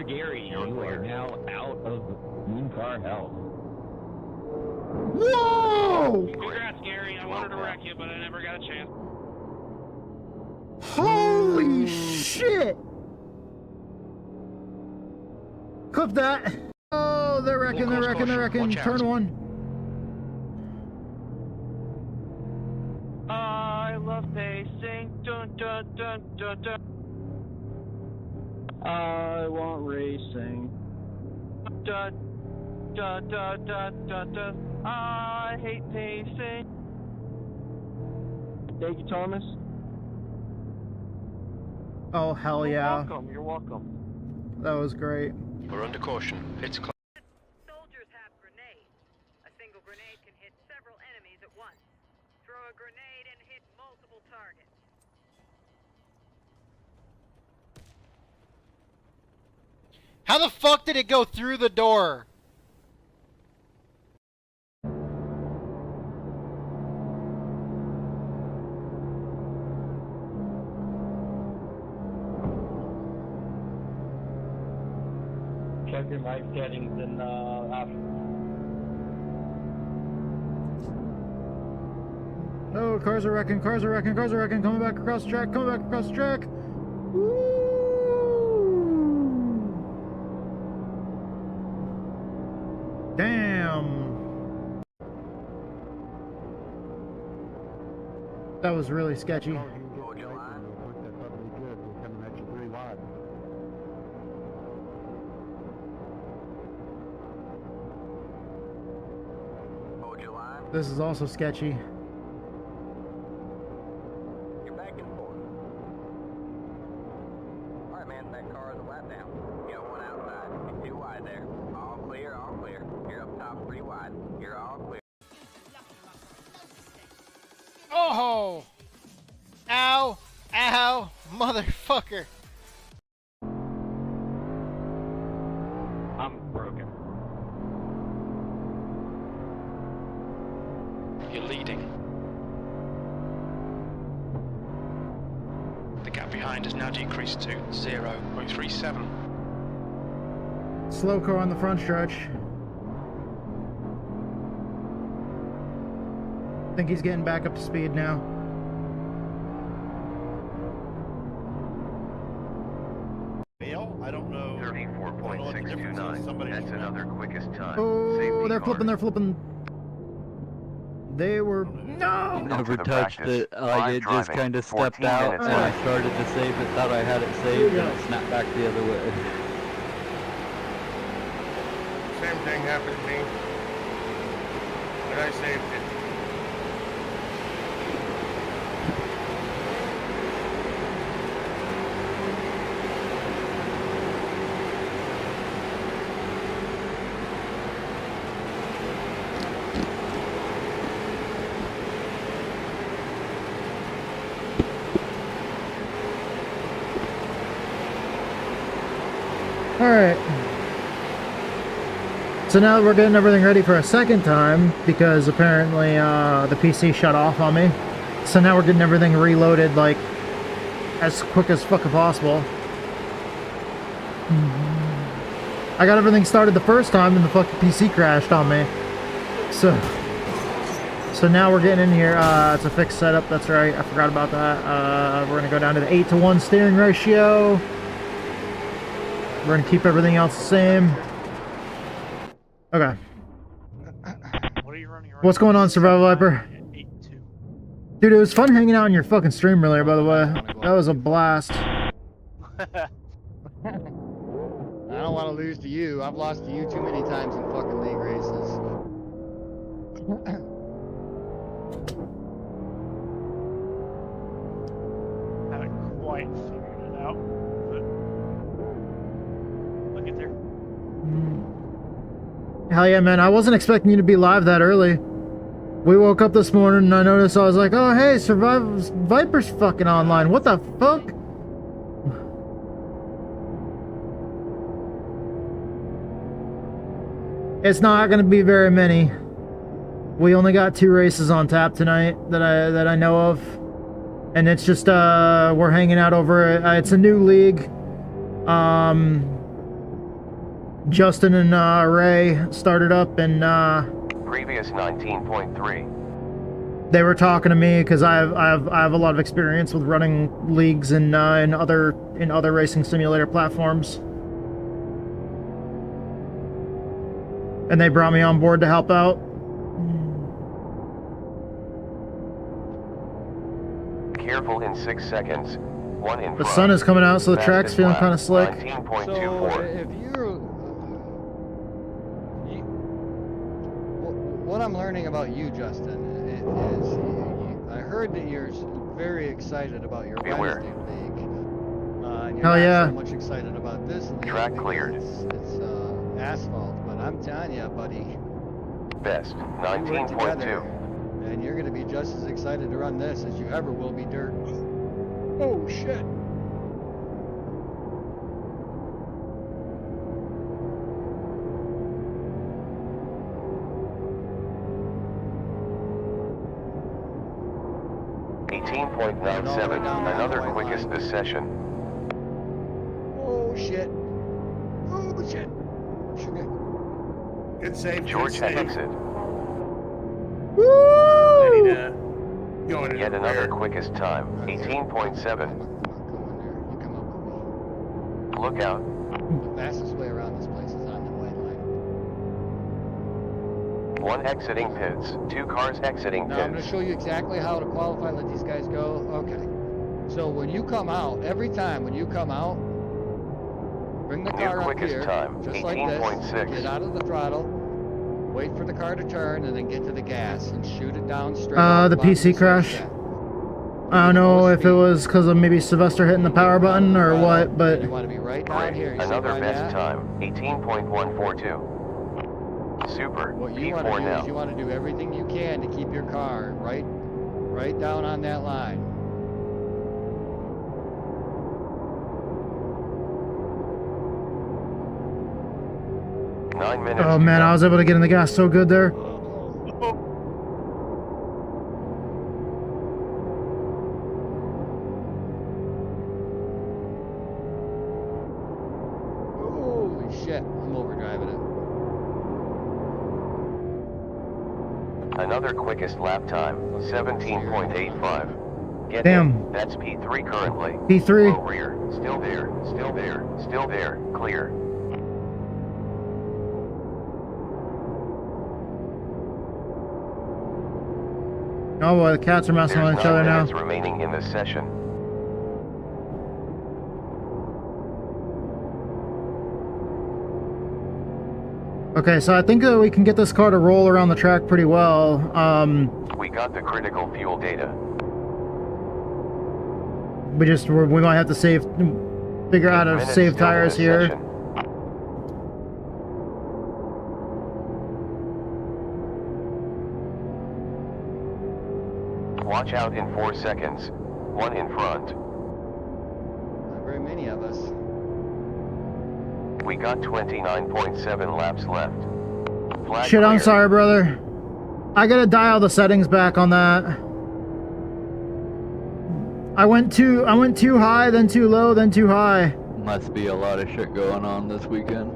Gary, you are now out of Moon Car Hell. Whoa! Congrats, Gary. I wanted to wreck you, but I never got a chance. Holy shit! Clip that. Oh, they're wrecking, they're wrecking, they're wrecking. Turn one. I love pacing. Dun dun dun dun dun. I want racing. Dun dun dun dun dun dun. I hate pacing. Thank you, Thomas. Oh, hell yeah. You're welcome. You're welcome. That was great. We're under caution. It's close. Soldiers have grenades. A single grenade can hit several enemies at once. Throw a grenade and hit multiple targets. How the fuck did it go through the door? Check your mic settings and Oh, cars are wrecking, cars are wrecking, cars are wrecking. Coming back across the track, coming back across the track. Woo! Damn. That was really sketchy. This is also sketchy. You're back and forth. Alright, man, that car is a lap down. You got one outside. You're too wide there. All clear, all clear. You're up top, 3 wide. You're all clear. Oh! Ow! Ow! Motherfucker! I'm broken. You're leading. The gap behind has now decreased to 0.37. Slow car on the front stretch. I think he's getting back up to speed now. I don't know. 34.629. That's another quickest time. Oh, they're flipping, they're flipping. They were... No! Never touched it. Like, it just kind of stepped out, and I started to save it, thought I had it saved, and it snapped back the other way. Same thing happened to me. But I saved it. Alright. So now we're getting everything ready for a second time because apparently the PC shut off on me. So now we're getting everything reloaded like as quick as fucking possible. I got everything started the first time and the fucking PC crashed on me. So now we're getting in here. It's a fixed setup, that's right. I forgot about that. We're gonna go down to the 8:1 steering ratio. We're gonna keep everything else the same. Okay. What are you running around? What's going on, Survival Viper? 8-2. Dude, it was fun hanging out on your fucking stream earlier, by the way. That was a blast. I don't want to lose to you. I've lost to you too many times in fucking league races. Haven't quite figured it out, but I'll get there. Hell yeah, man. I wasn't expecting you to be live that early. We woke up this morning and I noticed, I was like, oh, hey, Viper's fucking online. What the fuck? It's not going to be very many. We only got 2 races on tap tonight that I know of. And it's just, we're hanging out over, it's a new league. Justin and Ray started up, and Previous 19.3. they were talking to me because I have a lot of experience with running leagues in other racing simulator platforms, and they brought me on board to help out. Careful in 6 seconds. One in The front. sun is coming out, so the Fastest track's feeling lap, kind of slick. 19.24. if what I'm learning about you, Justin, is I heard that you're very excited about your Beware. Wednesday league. And you're Hell not yeah. so much excited about this league. Track because cleared. It's asphalt, but I'm telling you, buddy. Best, we work together, 19.2. and you're going to be just as excited to run this as you ever will be dirt. Oh shit. Another quickest this session. Oh shit. Oh shit. Sugar. Good save. George good save. exit. Ready to go into Yet the another rear. quickest time. 18.7. Come on, go in there. You come up with Look out. me. The fastest way around this place is on the white line. One exiting pits. 2 cars exiting Now I'm going pits. to show you exactly how to qualify, let these guys go. Okay. So when you come out, every time when you come out, bring the New car up quickest here, time, just like this, 18.6. get out of the throttle, wait for the car to turn, and then get to the gas and shoot it down straight The PC crash. I don't know if it was because of maybe Sylvester hitting the power button or what, but You want to be right down here. You see Another where I'm best at? time. 18.142. Super. What you P4 want to do now. is you want to do everything you can to keep your car right down on that line. Nine minutes. oh to man, go. I was able to get in the gas so good there. Holy shit, I'm overdriving it. Another quickest lap time. 17.85. Get Damn. in. That's P3 currently. P3. Low rear. Still there. Still there. Still there. Clear. Oh boy, the cats are messing There's with each 9 other now. minutes remaining in this session. Okay, so I think that we can get this car to roll around the track pretty well. We got the critical fuel data. We might have to figure out how 8 to minutes save still in tires this here. session. Watch out in 4 seconds. 1 in front. Not very many of us. We got 29.7 laps left. Flag Shit, I'm clear. sorry, brother. I gotta dial the settings back on that. I went too high, then too low, then too high. Must be a lot of shit going on this weekend.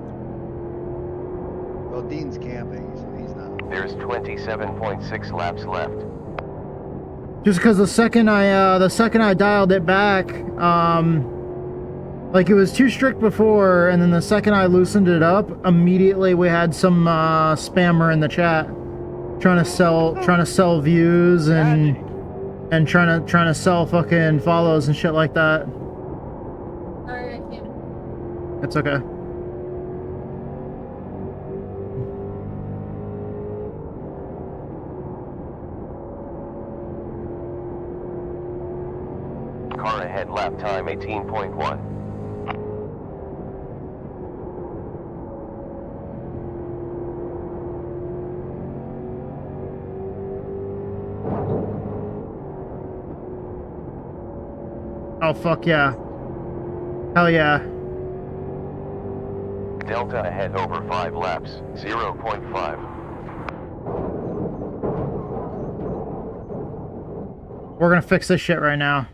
Well, Dean's camping, so he's not. There's 27.6 laps left. Just because the second I dialed it back, like it was too strict before, and then the second I loosened it up, immediately we had some spammer in the chat trying to sell views and trying to sell fucking follows and shit like that. Sorry, I can't. It's okay. Car ahead lap time 18.1. Oh fuck yeah. Hell yeah. Delta ahead over 5 laps. 0.5. We're gonna fix this shit right now.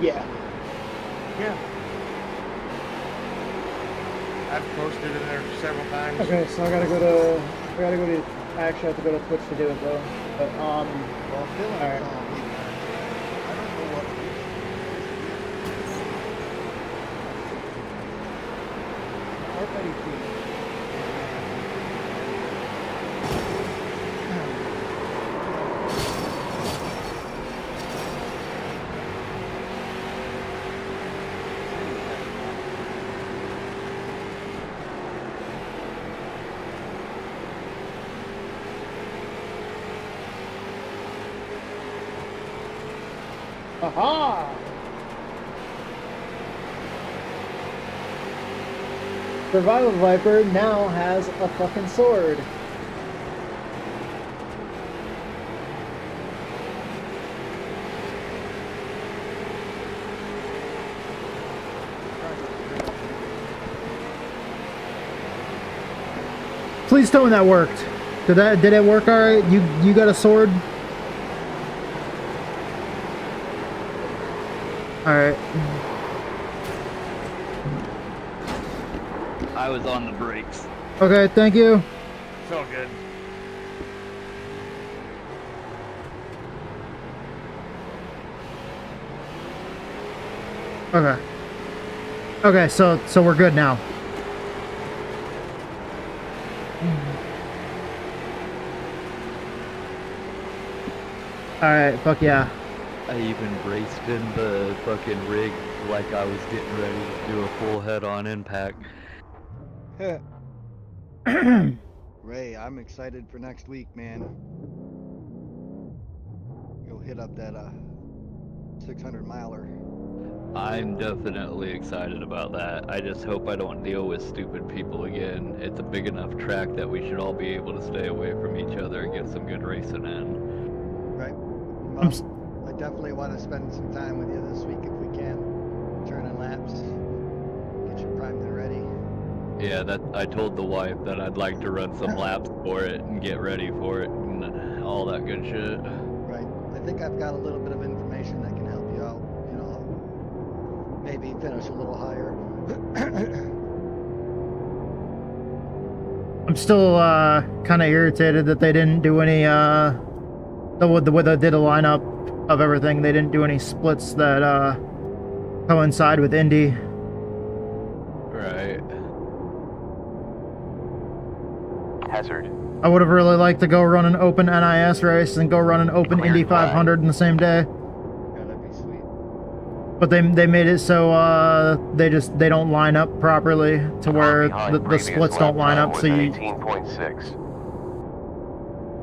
Yeah. Yeah. I've posted in there several times. Okay, so I gotta go to, actually I have to go to Twitch to do it though. But, Well, Phil alright. and Tom, I don't know what Already Aha! Survival Viper now has a fucking sword. Please tell me that worked. Did it work alright? You got a sword? Alright. I was on the brakes. Okay, thank you. It's all good. Okay. Okay, so we're good now. Alright, fuck yeah. I even raced in the fucking rig like I was getting ready to do a full head-on impact. Ray, I'm excited for next week, man. Go hit up that 600 miler. I'm definitely excited about that. I just hope I don't deal with stupid people again. It's a big enough track that we should all be able to stay away from each other and get some good racing in. Right. Well, I definitely want to spend some time with you this week if we can. Turning laps. Get you primed and ready. Yeah, I told the wife that I'd like to run some laps for it and get ready for it and all that good shit. Right. I think I've got a little bit of information that can help you out. You know, maybe finish a little higher. I'm still kind of irritated that they didn't do any the way they did a lineup of everything. They didn't do any splits that coincide with Indy. Right. Hazard. I would have really liked to go run an open NIS race and go run an open Indy 500 in the same day. Yeah, that'd be sweet. But they made it so they don't line up properly to where the splits don't line up. So you 18.6.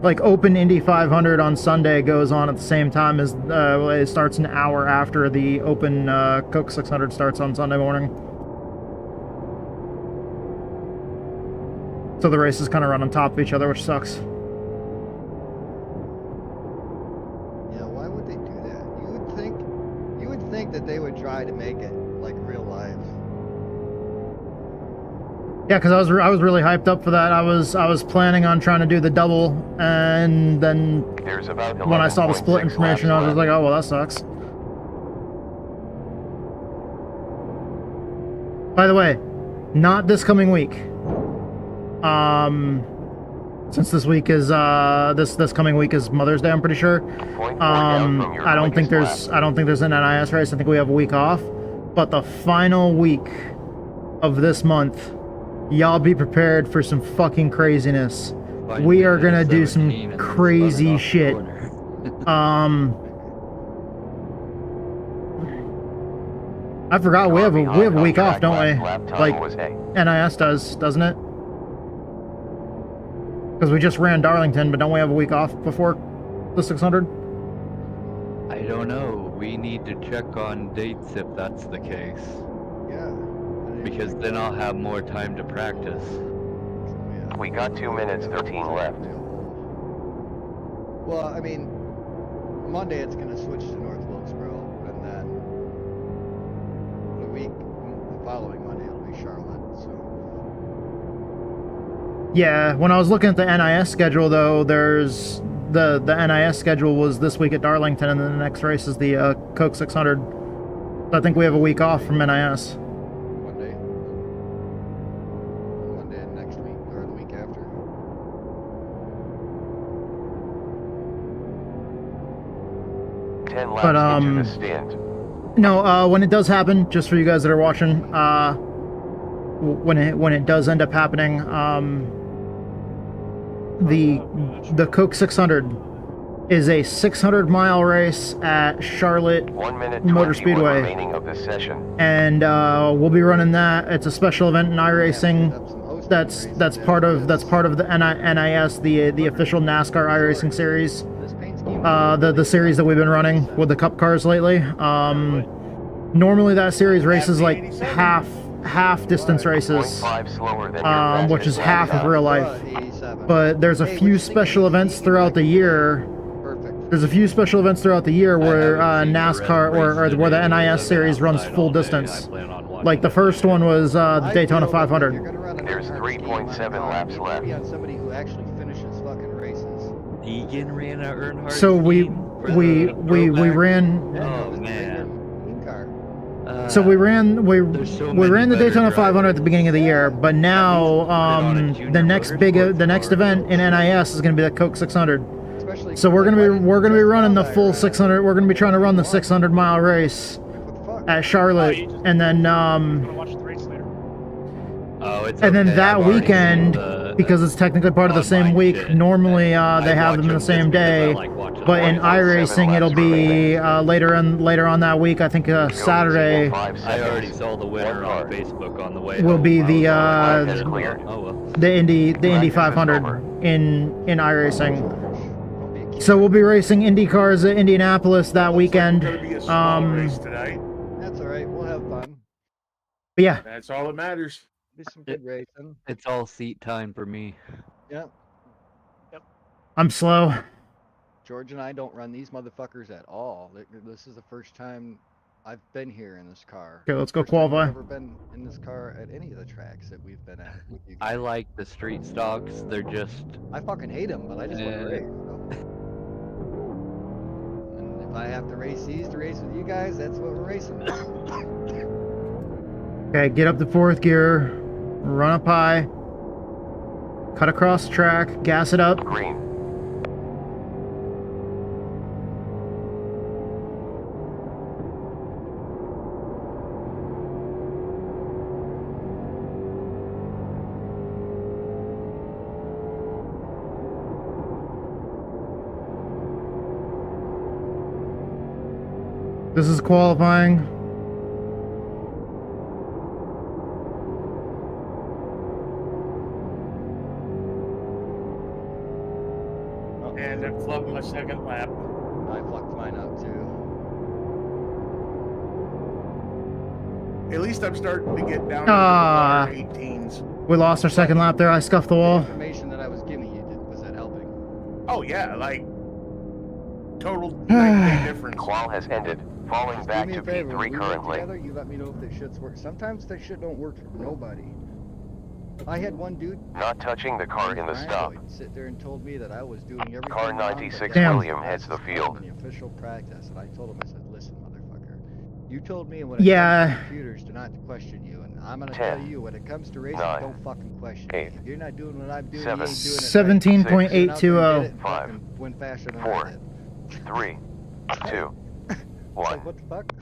like open Indy 500 on Sunday goes on at the same time as it starts an hour after the open Coke 600 starts on Sunday morning. So the races kind of run on top of each other, which sucks. Yeah, why would they do that? You would think that they would try to make it like real life. Yeah, because I was really hyped up for that. I was planning on trying to do the double, and then when I saw the split information, I was just like, oh well, that sucks. By the way, not this coming week. Since this week is this coming week is Mother's Day, I'm pretty sure. I don't think there's an NIS race. I think we have a week off. But the final week of this month, y'all be prepared for some fucking craziness. We are gonna do some crazy shit. I forgot we have a week off, don't we? Like NIS does, doesn't it? Because we just ran Darlington, but don't we have a week off before the 600? I don't know. We need to check on dates if that's the case. Yeah. Because then I'll have more time to practice. We got 2 minutes 13 left. Well, I mean, Monday it's gonna switch to North Wilkesboro, and then the following Monday it'll be Charlotte. So. Yeah, when I was looking at the NIS schedule, though, there's the NIS schedule was this week at Darlington, and then the next race is the Coke 600. So I think we have a week off from NIS. Monday. Monday and next week, or the week after. Ten laps into the stint. No, when it does happen, just for you guys that are watching, when it does end up happening, the Coke 600 is a 600-mile race at Charlotte 1 minute Motor 21 Speedway, remaining of this session. and we'll be running that. It's a special event in iRacing. That's part of the NIS, the official NASCAR iRacing series. The series that we've been running with the Cup cars lately. Normally that series races like half distance races, which is half of real life. But there's a few special events throughout the year. There's a few special events throughout the year where NASCAR or where the NIS series runs full distance. Like the first one was the Daytona 500. There's 3.7 laps left. On somebody who actually finishes fucking races. Deegan ran a Earnhardt. So we ran. Oh man. So we ran the Daytona 500 at the beginning of the year, but now the next event in NIS is going to be the Coke 600. So we're gonna be running the full 600. We're gonna be trying to run the 600-mile race at Charlotte, and then that weekend, because it's technically part of the same week. Normally they have them the same day, but in iRacing it'll be later on that week. I think Saturday. I already saw the winner on Facebook on the way. Will be the Indy 500 in iRacing. So we'll be racing Indy cars at Indianapolis that weekend. Race tonight. That's alright, we'll have fun. But yeah. That's all that matters. Be some good racing. It's all seat time for me. Yep. I'm slow. George and I don't run these motherfuckers at all. This is the first time I've been here in this car. Okay, let's go First time qualify. I've never been in this car at any of the tracks that we've been at. With you guys. I like the street stocks. They're just. I fucking hate them, but I just want to race. So. And if I have to race these to race with you guys, that's what we're racing. Okay, get up to fourth gear, run up high, cut across the track, gas it up. Green. This is qualifying. And I flubbed my second lap. I fucked mine up too. At least I'm starting to get down Ah. into the 18s. We lost our second lap there. I scuffed the wall. Information that I was giving you, was that helping? Oh yeah, like total night difference. Qual has ended. Falling Just back do me to a favor, P3 when we work currently. together, you let me know if the shits work. Sometimes that shit don't work for nobody. I had one dude Not touching the car in the stop. sit there and told me that I was doing everything Car wrong, 96 but William heads the field. in the official practice, and I told him, I said, listen, motherfucker, you told me when Yeah. it comes to computers to not question you, and I'm gonna 10, tell you when it comes to racing, 9, don't fucking question 8, me. If you're not doing what I'm doing, 7, you ain't doing it right. 17.820. 5, went faster than 4, I did. 3, 2, It's 1. like, what the fuck?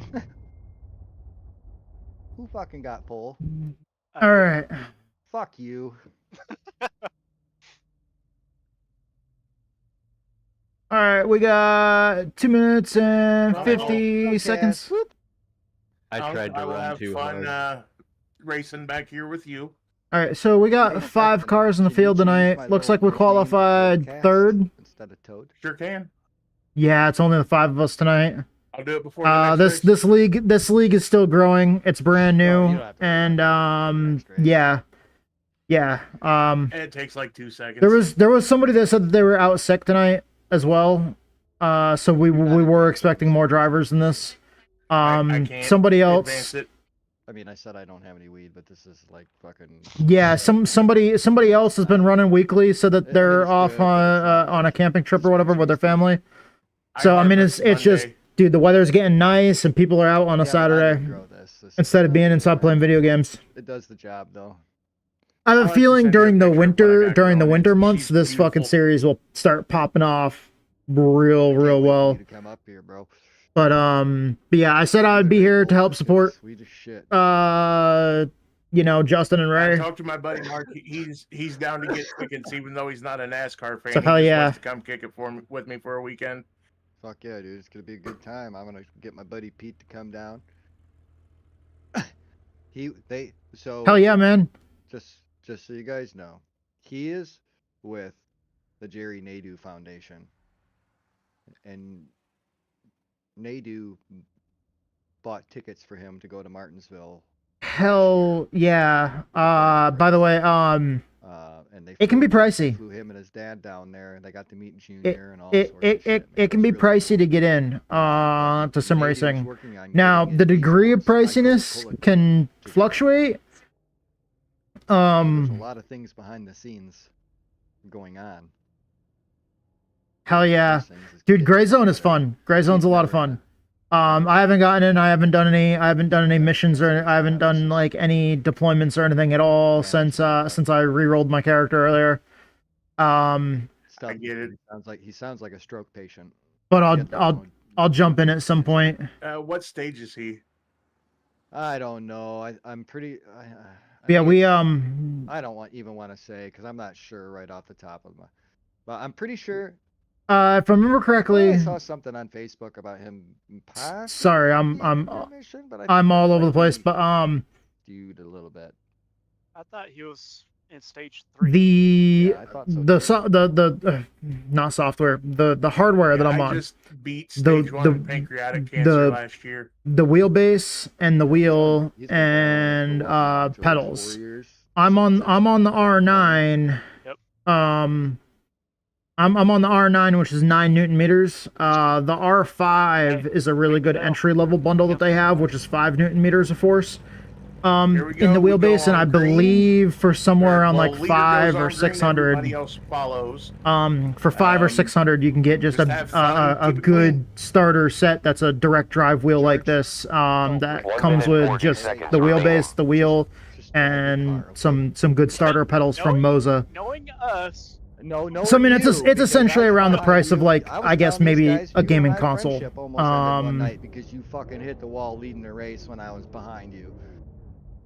Who fucking got pole? All right. Fuck you. All right, we got 2 minutes and 50 Okay. seconds. I tried to will run have too fun hard. racing back here with you. All right, so we got 5 cars in the field tonight. Looks like we qualified third. Instead of Toad. Sure can. Yeah, it's only the 5 of us tonight. I'll do it before the next This league is still growing. It's brand Oh, new, you don't have to and That's great. yeah. And it takes like 2 seconds. There was somebody that said that they were out sick tonight as well. So we were expecting more drivers in this. I can't Somebody else. advance it. I mean, I said I don't have any weed, but this is like fucking. Yeah, somebody else has been running weekly, so that they're off on a camping trip or whatever with their family. So I mean, it's just Dude, the weather's getting nice and people are out on a Yeah, Saturday grow this. instead of being inside playing video games. It does the job though. I have a I'll have to feeling send you a during the picture of what I winter, got during the going. winter months, She's this fucking beautiful. series will start popping off real Can't wait for well. you to come up here, bro. But yeah, I said I would be here to help support. Sweet as shit. You know, Justin and I Ray. talked to my buddy Mark. He's down to get tickets, even though he's not a NASCAR fan. So He hell just yeah. wants to come kick it with me for a weekend. Fuck yeah, dude. It's gonna be a good time. I'm gonna get my buddy Pete to come down. So Hell yeah, man. just so you guys know, he is with the Jerry Nadeau Foundation, and Nadeau bought tickets for him to go to Martinsville. Hell yeah. By the way, And they it can be pricey. flew him and his dad down there, and they got to meet Junior It and all it sorts of shit. it can be It's really pricey to get in to sim Nadeau's racing. working on Now, getting the in degree of vehicles like priciness Coca-Cola can to fluctuate. There's a lot of things behind the scenes going on. Hell yeah. Those things is Dude, getting Gray Zone is better. fun. Gray Zone's a lot of fun. I haven't gotten in, I haven't done any missions, or I haven't done like any deployments or anything at all since I re-rolled my character earlier. Stuff, I get it. He sounds like a stroke patient. But Get that I'll one. I'll jump in at some point. What stage is he? I don't know. I'm pretty. Yeah, think we it's- I don't even want to say because I'm not sure right off the top of my. But I'm pretty sure. if I remember correctly, I saw something on Facebook about him. sorry, I'm all over the place, but Dude, a little bit. I thought he was in stage 3. the Yeah, I thought so the not software, the hardware that I'm I on, just beat stage 1 of pancreatic cancer last year. the wheelbase and the wheel He's been going and for what, George, pedals. 4 years? I'm on the R9. Yep. I'm on the R9, which is 9 Newton meters. The R5 is a really good entry level bundle that they have, which is 5 Newton meters of force. Here we In the go, we go wheelbase, and on I green. believe for somewhere around Well, like leader 5 goes or on green, 600. everybody else follows. For 5 or 600, you can get just Just have fun, a keep it good clean. starter set that's a direct drive wheel like this. That 1 comes minute, with 40 just seconds the remaining. wheelbase, the wheel, Just drive your and car, okay? some good starter pedals from Moza. Knowing us, No. So I mean, it's because essentially I was around the behind price of you. like was I guess telling these maybe guys a you gaming and I console. friendship almost ended one night because you fucking hit the wall leading the race when I was behind you.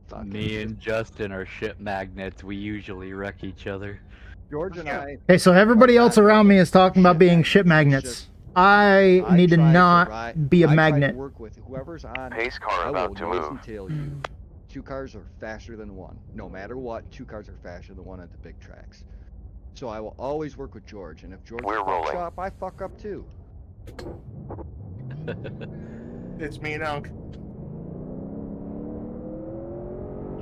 Fucking Me and Justin are ship magnets. We usually wreck each other. George and I. Okay, so everybody else around me is talking about being ship magnets. I need to tried not ride- be a I tried to magnet. work with whoever's on. Pace car I will about to nose move. and tail you. 2 cars are faster than 1. No matter what, 2 cars are faster than 1 at the big tracks. So I will always work with George, and if George We're fucks rolling. up, I fuck up too. It's me and Unc.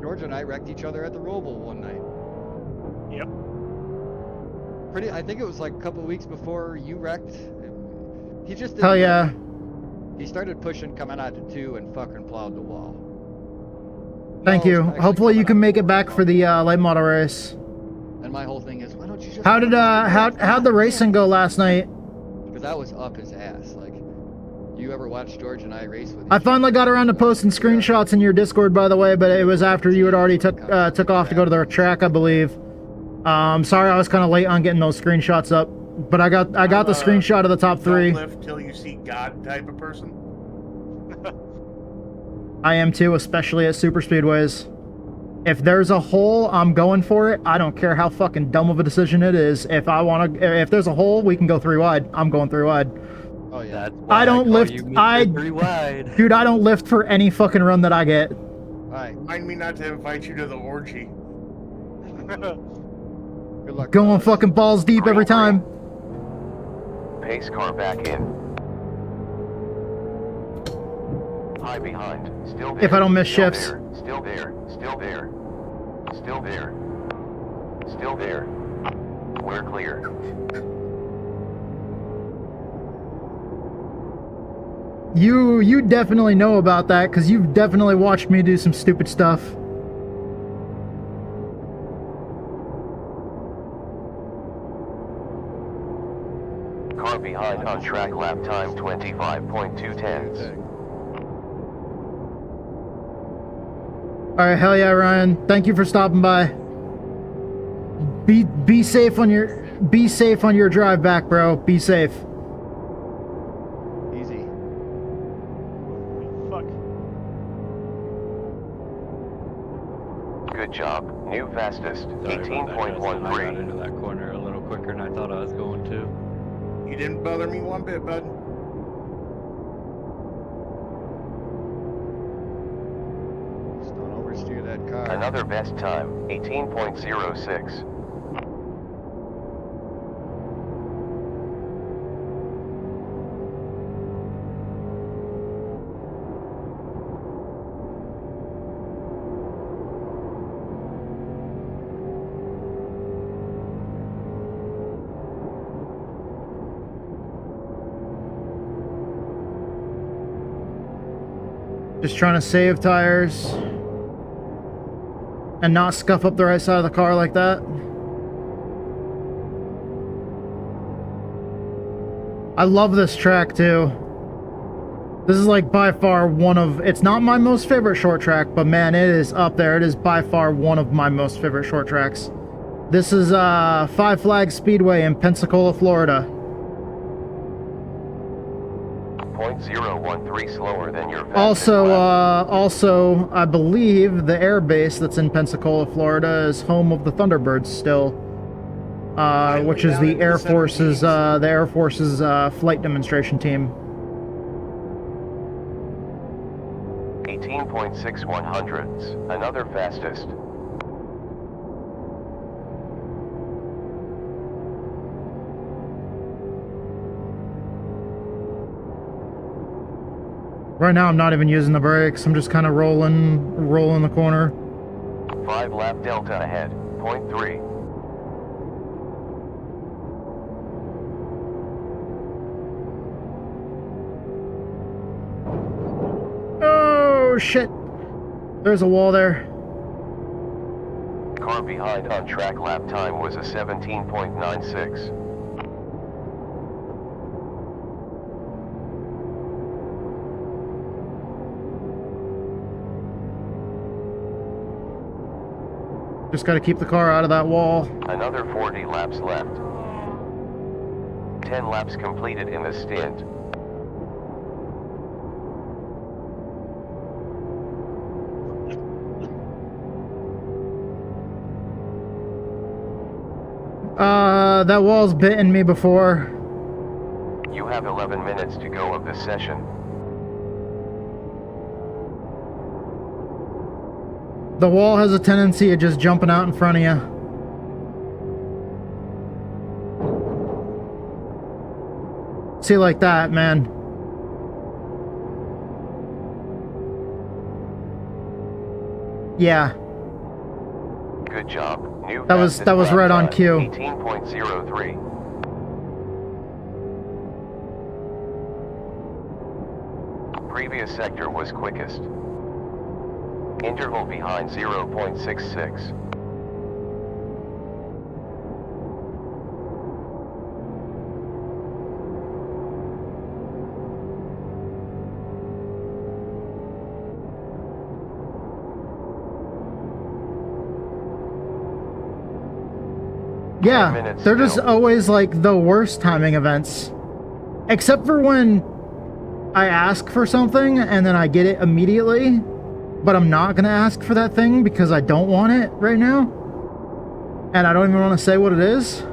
George and I wrecked each other at the Roval one night. Yep. I think it was like a couple weeks before you wrecked. He just didn't Hell wreck. yeah. He started pushing coming out to 2 and fucking plowed the wall. Thank No, you. actually Hopefully you coming can out make to it back 4 for the late model race. And my whole thing is, why don't you just... How'd the racing go last night? Because I was up his ass. Like, you ever watch George and I race with each I finally got around to posting other? screenshots in your Discord, by the way, but it was after you had already took off to go to the track, I believe. Sorry I was kind of late on getting those screenshots up, but I got the screenshot of the top 3. Don't lift till you see God type of person. I am too, especially at super speedways. If there's a hole, I'm going for it. I don't care how fucking dumb of a decision it is. If there's a hole, we can go 3 wide. I'm going 3 wide. Oh yeah. That's why I don't call lift. you Mr. I 3 wide. dude, I don't lift for any fucking run that I get. Alright. Remind me not to invite you to the orgy. Good luck. Going fellas. fucking balls deep every time. Pace car back in. High behind. Still there. If I don't miss Still shifts. there. Still there. Still there. Still there. Still there. We're clear. You definitely know about that because you've definitely watched me do some stupid stuff. Car behind. behind on track, lap time 25.2 tenths. All right, hell yeah, Ryan. Thank you for stopping by. Be safe on your drive back, bro. Be safe. Easy. Fuck. Good job. New fastest. Sorry about that, Justin. I got 18.13. into that corner a little quicker than I thought I was going to. You didn't bother me one bit, bud. Just don't oversteer that car. Another best time. 18.06. Just trying to save tires and not scuff up the right side of the car like that. I love this track too. This is like by far one of, it's not my most favorite short track, but man, it is up there. It is by far one of my most favorite short tracks. This is Five Flags Speedway in Pensacola, Florida. 0.013 slower than your fastest Also, lap. also, I believe the air base that's in Pensacola, Florida, is home of the Thunderbirds still, which is the Air Force's flight demonstration team. 18.61 hundredths. Another fastest. Right now, I'm not even using the brakes. I'm just kind of rolling the corner. 5 lap delta ahead. 0.3. Oh shit! There's a wall there. Car behind on track, lap time was a 17.96. Just got to keep the car out of that wall. Another 40 laps left. 10 laps completed in the stint. That wall's bitten me before. You have 11 minutes to go of this session. The wall has a tendency of just jumping out in front of you. See, like that, man. Yeah. Good job. New That was fastest right lap on time, cue. 18.03. Previous sector was quickest. Interval behind 0.66. Yeah, minutes they're just still. always like the worst timing events. Except for when I ask for something and then I get it immediately, but I'm not gonna ask for that thing because I don't want it right now. And I don't even want to say what it is.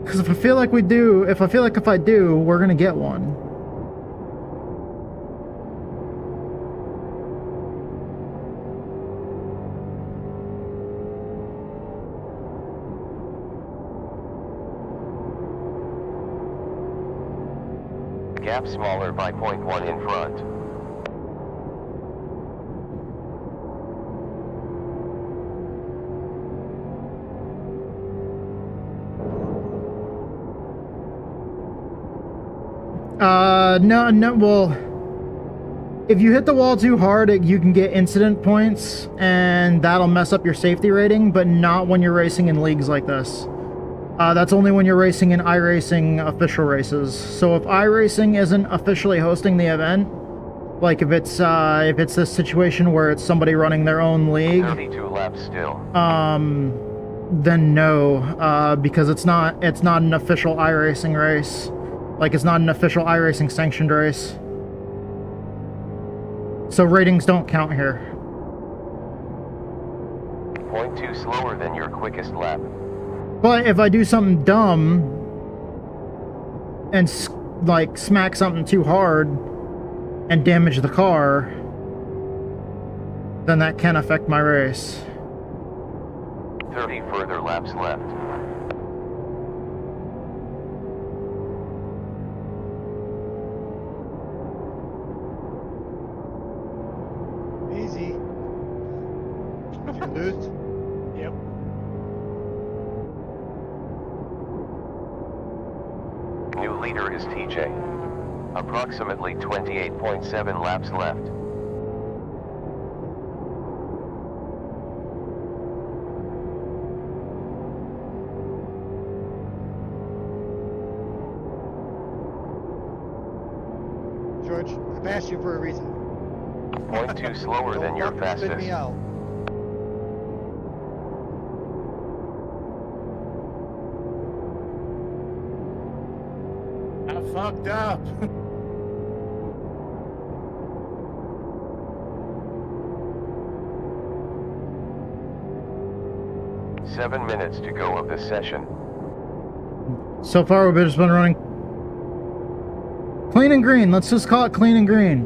Because if I feel like if I do, we're gonna get one. Gap smaller by 0.1 in front. No, well, if you hit the wall too hard, you can get incident points, and that'll mess up your safety rating, but not when you're racing in leagues like this. That's only when you're racing in iRacing official races. So if iRacing isn't officially hosting the event, like if it's this situation where it's somebody running their own league, 32 laps still. then no, because it's not an official iRacing race. Like, it's not an official iRacing sanctioned race. So ratings don't count here. 0.2 slower than your quickest lap. But if I do something dumb and like smack something too hard and damage the car, then that can affect my race. 30 further laps left. Easy. Did you lose? Yep. New leader is TJ. Approximately 28.7 laps left. George, I've asked you for a reason. 0.2 slower than your Don't spit fastest. me out. I fucked up. Seven minutes to go of the session. So far, we've just been running clean and green. Let's just call it clean and green.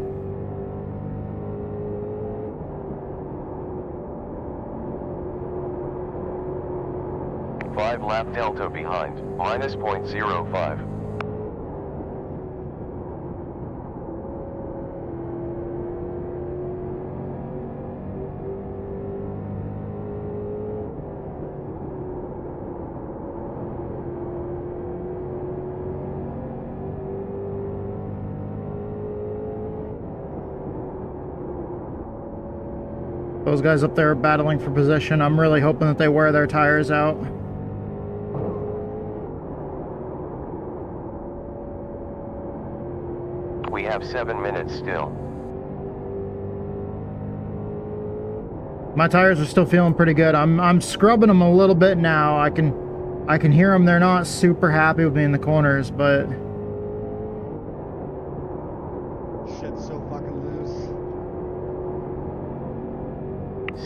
Five-lap delta behind, minus 0.05. Those guys up there are battling for position. I'm really hoping that they wear their tires out. We have 7 minutes still. My tires are still feeling pretty good. I'm scrubbing them a little bit now. I can hear them. They're not super happy with me in the corners, but Shit's so fucking loose.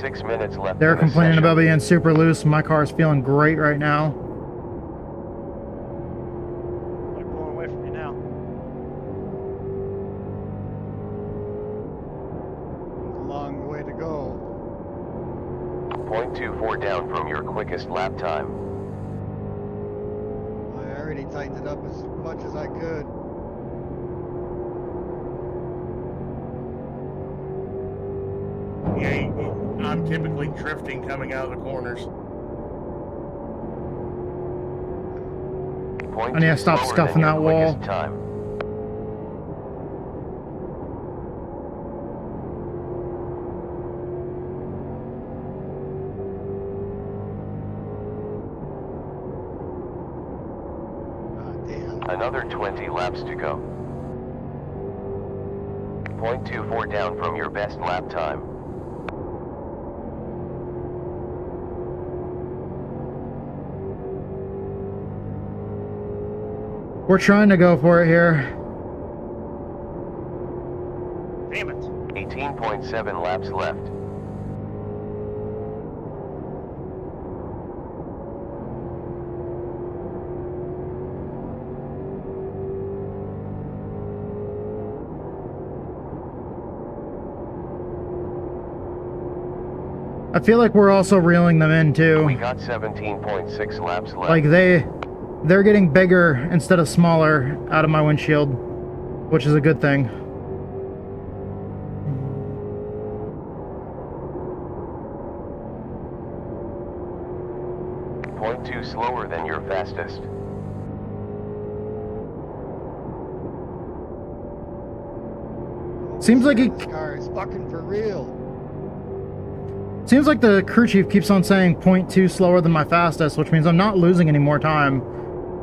6 minutes left. they're in the complaining session. about being super loose. My car's feeling great right now. They're pulling away from you now. A long way to go. 0.24 down from your quickest lap time. I already tightened it up as much as I could. Yeah, I'm typically drifting coming out of the corners. I need to stop scuffing that wall. Time. Another 20 laps to go. 0.24 down from your best lap time. We're trying to go for it here. Damn it. 18.7 laps left. I feel like we're also reeling them in too. We got 17.6 laps left. Like they're getting bigger instead of smaller out of my windshield, which is a good thing. .2 slower than your fastest. Seems like This car is fucking for real. Seems like the crew chief keeps on saying 0.2 slower than my fastest, which means I'm not losing any more time.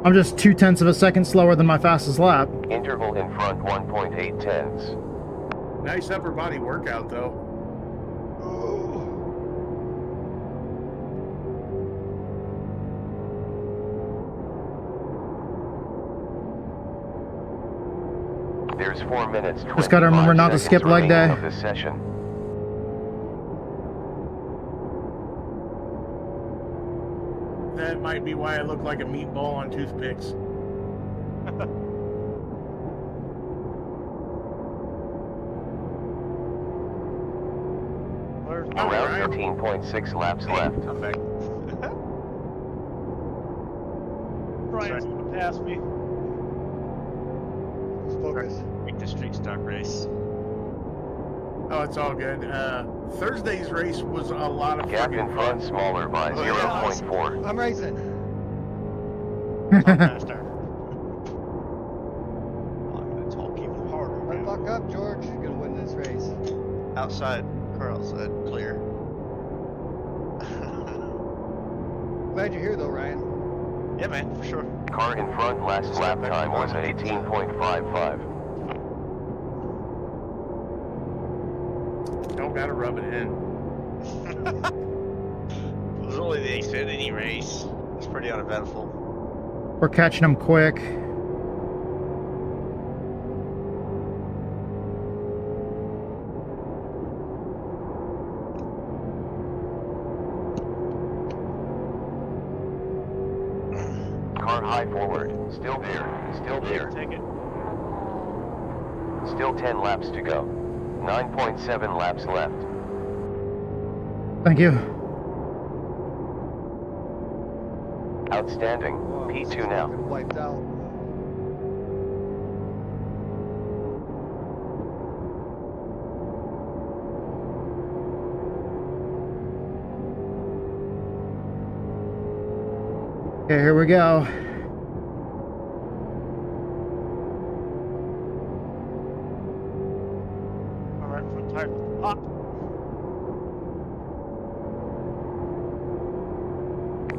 I'm just 0.2 of a second slower than my fastest lap. Interval in front 1.8 tenths. Nice upper body workout, though. There's 4 minutes. Just gotta remember not to skip leg day. Of this session. That might be why I look like a meatball on toothpicks. Around 13.6 laps left. I'm back. Brian's gonna pass me. Let's focus. Make the street stock race. Oh, it's all good. Thursday's race was a lot of Gap fucking in front fun. smaller by 0.4. I'm racing. Faster. I'm gonna talk even harder. Hurry the fuck up, George. You're gonna win this race. Outside. Car outside. Clear. Glad you're here, though, Ryan. Yeah, man, for sure. Car in front last lap time was 18.55. Don't gotta rub it in. It was only the Xfinity race. It's pretty uneventful. We're catching them quick. Car high forward. Still there. Still there. Take it. Still 10 laps to go. 9.7 laps left. Thank you. Outstanding. Whoa, P2 now. fucking wiped out. Okay, here we go. Alright, front tire. Pop.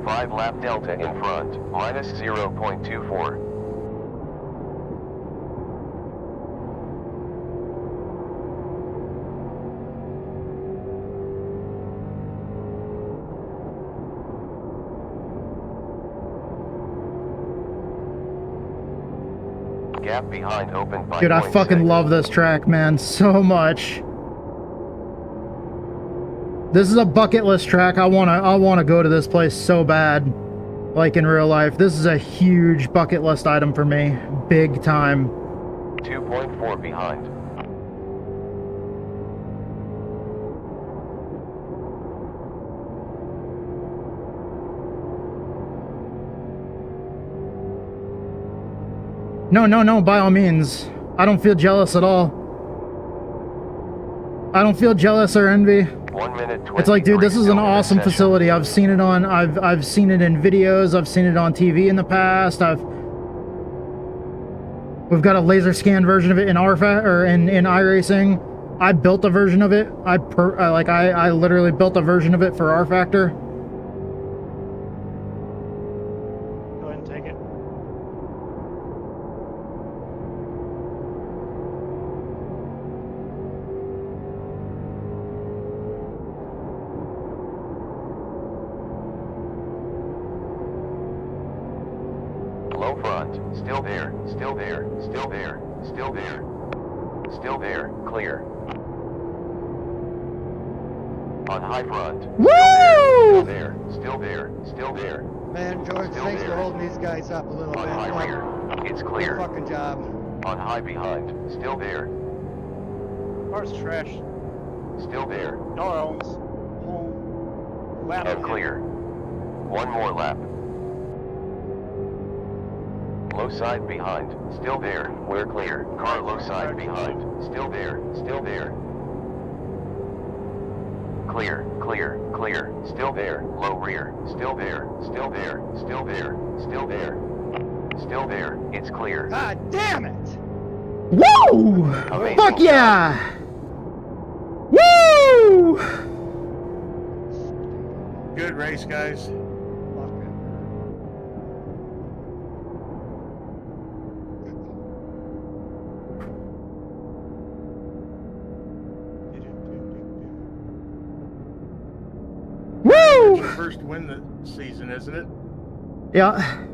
5 lap delta in front. Minus 0.24. Gap behind open 5.6. Dude, I fucking love this track, man, so much. This is a bucket list track. I wanna go to this place so bad. Like in real life. This is a huge bucket list item for me. Big time. 2.4 behind. No, by all means. I don't feel jealous at all. I don't feel jealous or envy. 1 minute 20. It's like, dude, this is an awesome facility. I've seen it on, I've seen it in videos. I've seen it on TV in the past. We've got a laser scan version of it in RFA or in iRacing. I built a version of it. I literally built a version of it for R Factor. Go ahead and take it. Low front. Still there. Still there. Still there. Still there. Still there. Clear. On high front. Woo! Still there. Still there. Still there. Man, George, Still thanks there. for holding these guys up a little On bit. high rear. It's Good clear. fucking job. On high behind. Still there. Car's trash. Still there. Y'all owns. Home. Lap And clear. One more lap. Low side behind. Still there. We're clear. Car low side behind. Still there. Still there. Clear. Clear. Clear. Still there. Low rear. Still there. Still there. Still there. Still there. Still there. It's clear. God damn it! Woo! Amazing Fuck job. yeah! Woo! good race, guys. Woo! It's your first win this season, isn't it? Yeah.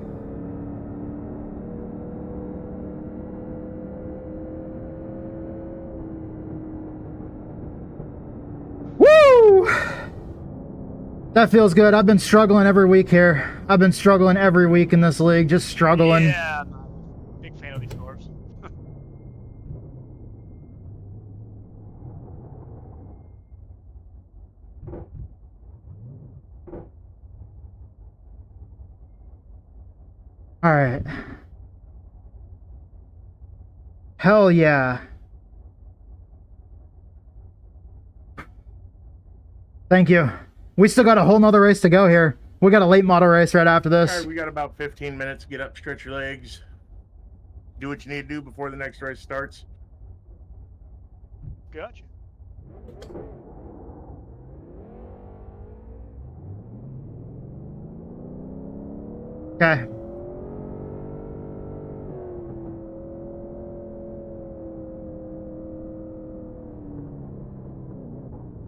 Woo! That feels good. I've been struggling every week here. I've been struggling every week in this league, just struggling. Yeah, I'm a big fan of these cars. All right. Hell yeah. Thank you. We still got a whole nother race to go here. We got a late model race right after All this. right, we got about 15 minutes. Get up, stretch your legs. Do what you need to do before the next race starts. Gotcha. Okay.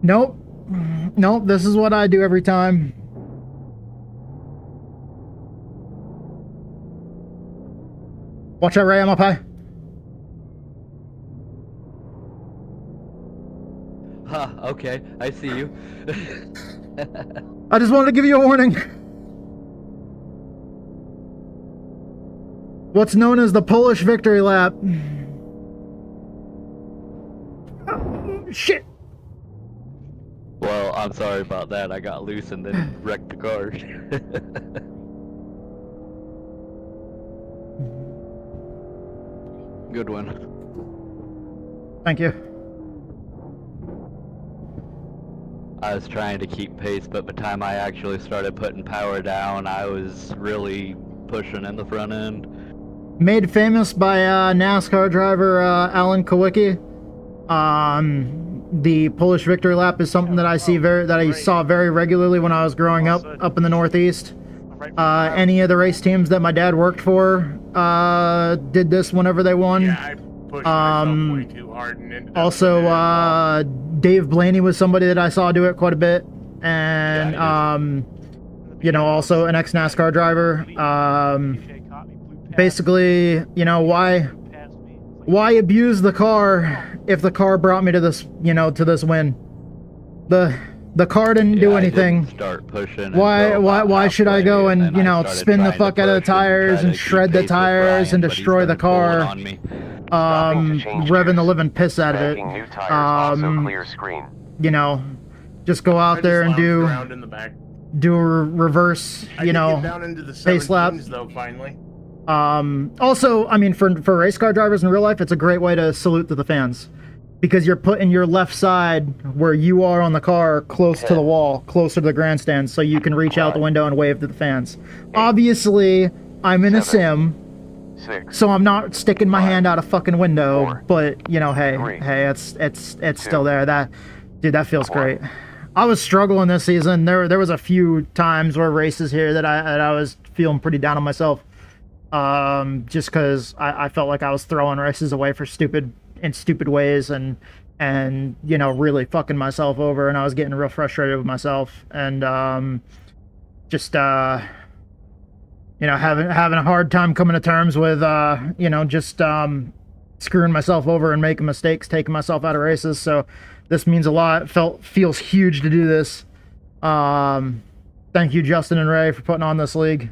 Nope. Nope, this is what I do every time. Watch out, Ray, I'm up high. Huh, okay, I see you. I just wanted to give you a warning. What's known as the Polish victory lap. Oh, shit. Well, I'm sorry about that. I got loose and then wrecked the car. Good one. Thank you. I was trying to keep pace, but by the time I actually started putting power down, I was really pushing in the front end. Made famous by NASCAR driver Alan Kowicki. The Polish victory lap is something that I saw very regularly when I was growing up in the Northeast. Any of the race teams that my dad worked for did this whenever they won. Yeah, I pushed myself way too hard and ended up Also, Dave Blaney was somebody that I saw do it quite a bit, and you know, also an ex-NASCAR driver. Basically, you know, why abuse the car if the car brought me to this, you know, to this win? The car didn't do anything. I didn't start pushing. Why should I go and, you know, spin the fuck out of the tires and shred the tires and destroy the car? Revving the living piss out of it. You know, just go out there and do a reverse, you know, pace lap. Though, finally. Also, I mean, for race car drivers in real life, it's a great way to salute to the fans, because you're putting your left side where you are on the car close to the wall, closer to the grandstand, so you can reach out the window and wave to the fans. Obviously, I'm in a sim, so I'm not sticking my hand out a fucking window, but, you know, hey, it's still there. That feels great. I was struggling this season. There was a few times or races here that I was feeling pretty down on myself. Just because I felt like I was throwing races away for stupid ways and you know, really fucking myself over, and I was getting real frustrated with myself, and just you know, having a hard time coming to terms with you know, just screwing myself over and making mistakes, taking myself out of races. So this means a lot. Feels huge to do this. Thank you, Justin and Ray, for putting on this league.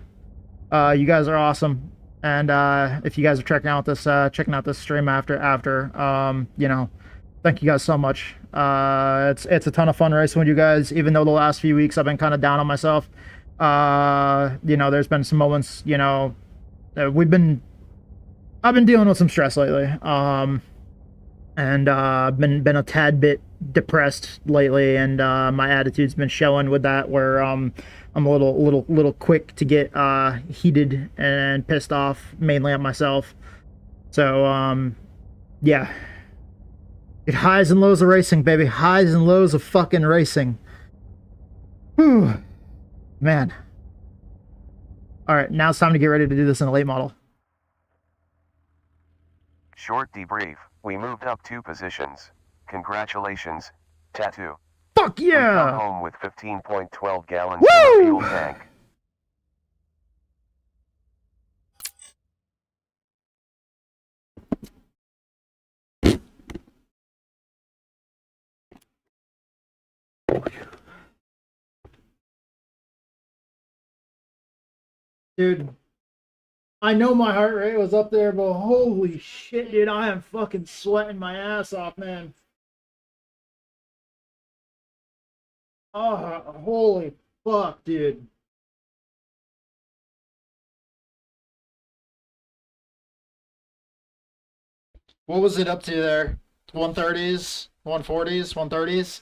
You guys are awesome, and if you guys are checking out this stream after, you know, thank you guys so much. It's a ton of fun racing with you guys, even though the last few weeks I've been kind of down on myself. You know, there's been some moments, you know, I've been dealing with some stress lately, and been a tad bit depressed lately, and my attitude's been showing with that, where I'm a little quick to get heated and pissed off, mainly at myself. So yeah, it highs and lows of racing, baby. Highs and lows of fucking racing. Whew. Man. All right, now it's time to get ready to do this in a late model. Short debrief. We moved up 2 positions. Congratulations, Tattoo. Fuck We come yeah! home with 15.12 gallons Woo! in the fuel tank. Dude, I know my heart rate was up there, but holy shit, dude, I am fucking sweating my ass off, man. Oh, holy fuck, dude. What was it up to there? 130s, 140s, 130s?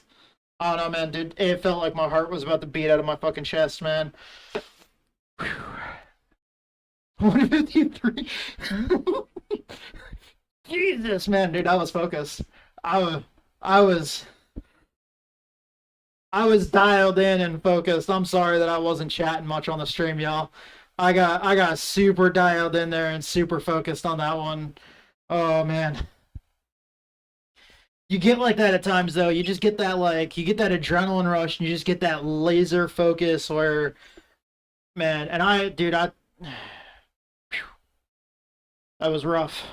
I don't know, man, dude. It felt like my heart was about to beat out of my fucking chest, man. 153. Jesus, man, dude, I was focused. I was dialed in and focused. I'm sorry that I wasn't chatting much on the stream, y'all. I got super dialed in there and super focused on that one. Oh man. You get like that at times though. You just get that you get that adrenaline rush and you just get that laser focus where man, and that was rough.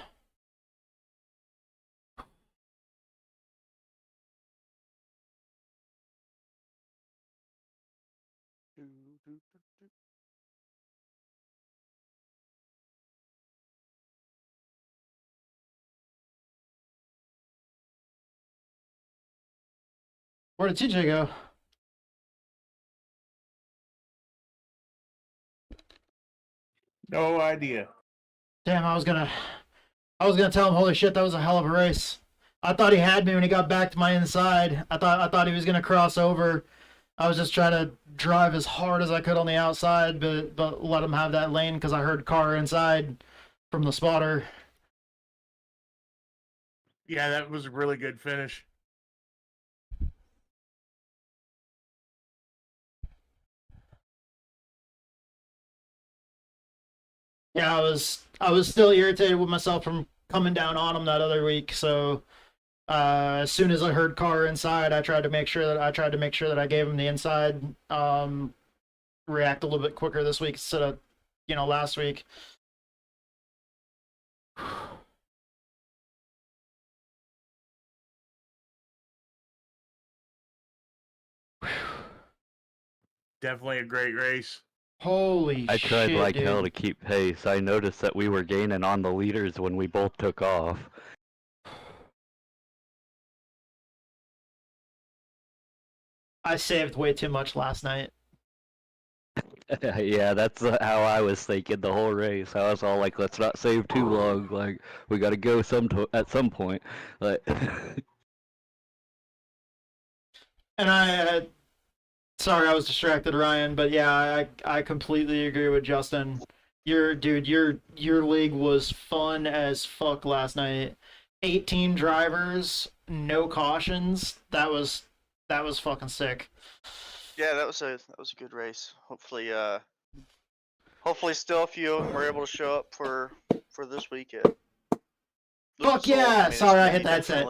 Where did TJ go? No idea. Damn, I was gonna tell him, holy shit, that was a hell of a race. I thought he had me when he got back to my inside. I thought he was gonna cross over. I was just trying to drive as hard as I could on the outside, but let him have that lane because I heard car inside from the spotter. Yeah, that was a really good finish. Yeah, I was still irritated with myself from coming down on him that other week. So as soon as I heard car inside, I tried to make sure that I gave him the inside. React a little bit quicker this week instead of last week. Definitely a great race. Holy shit, I tried like dude. hell to keep pace. I noticed that we were gaining on the leaders when we both took off. I saved way too much last night. Yeah, that's how I was thinking the whole race. I was all like, let's not save too long. Like, we gotta go at some point. Like, and sorry, I was distracted, Ryan, but yeah, I completely agree with Justin. Your league was fun as fuck last night. 18 drivers, no cautions. That was fucking sick. Yeah, that was a good race. Hopefully, still a few of them were able to show up for this weekend. Fuck yeah! Sorry, I hit that set.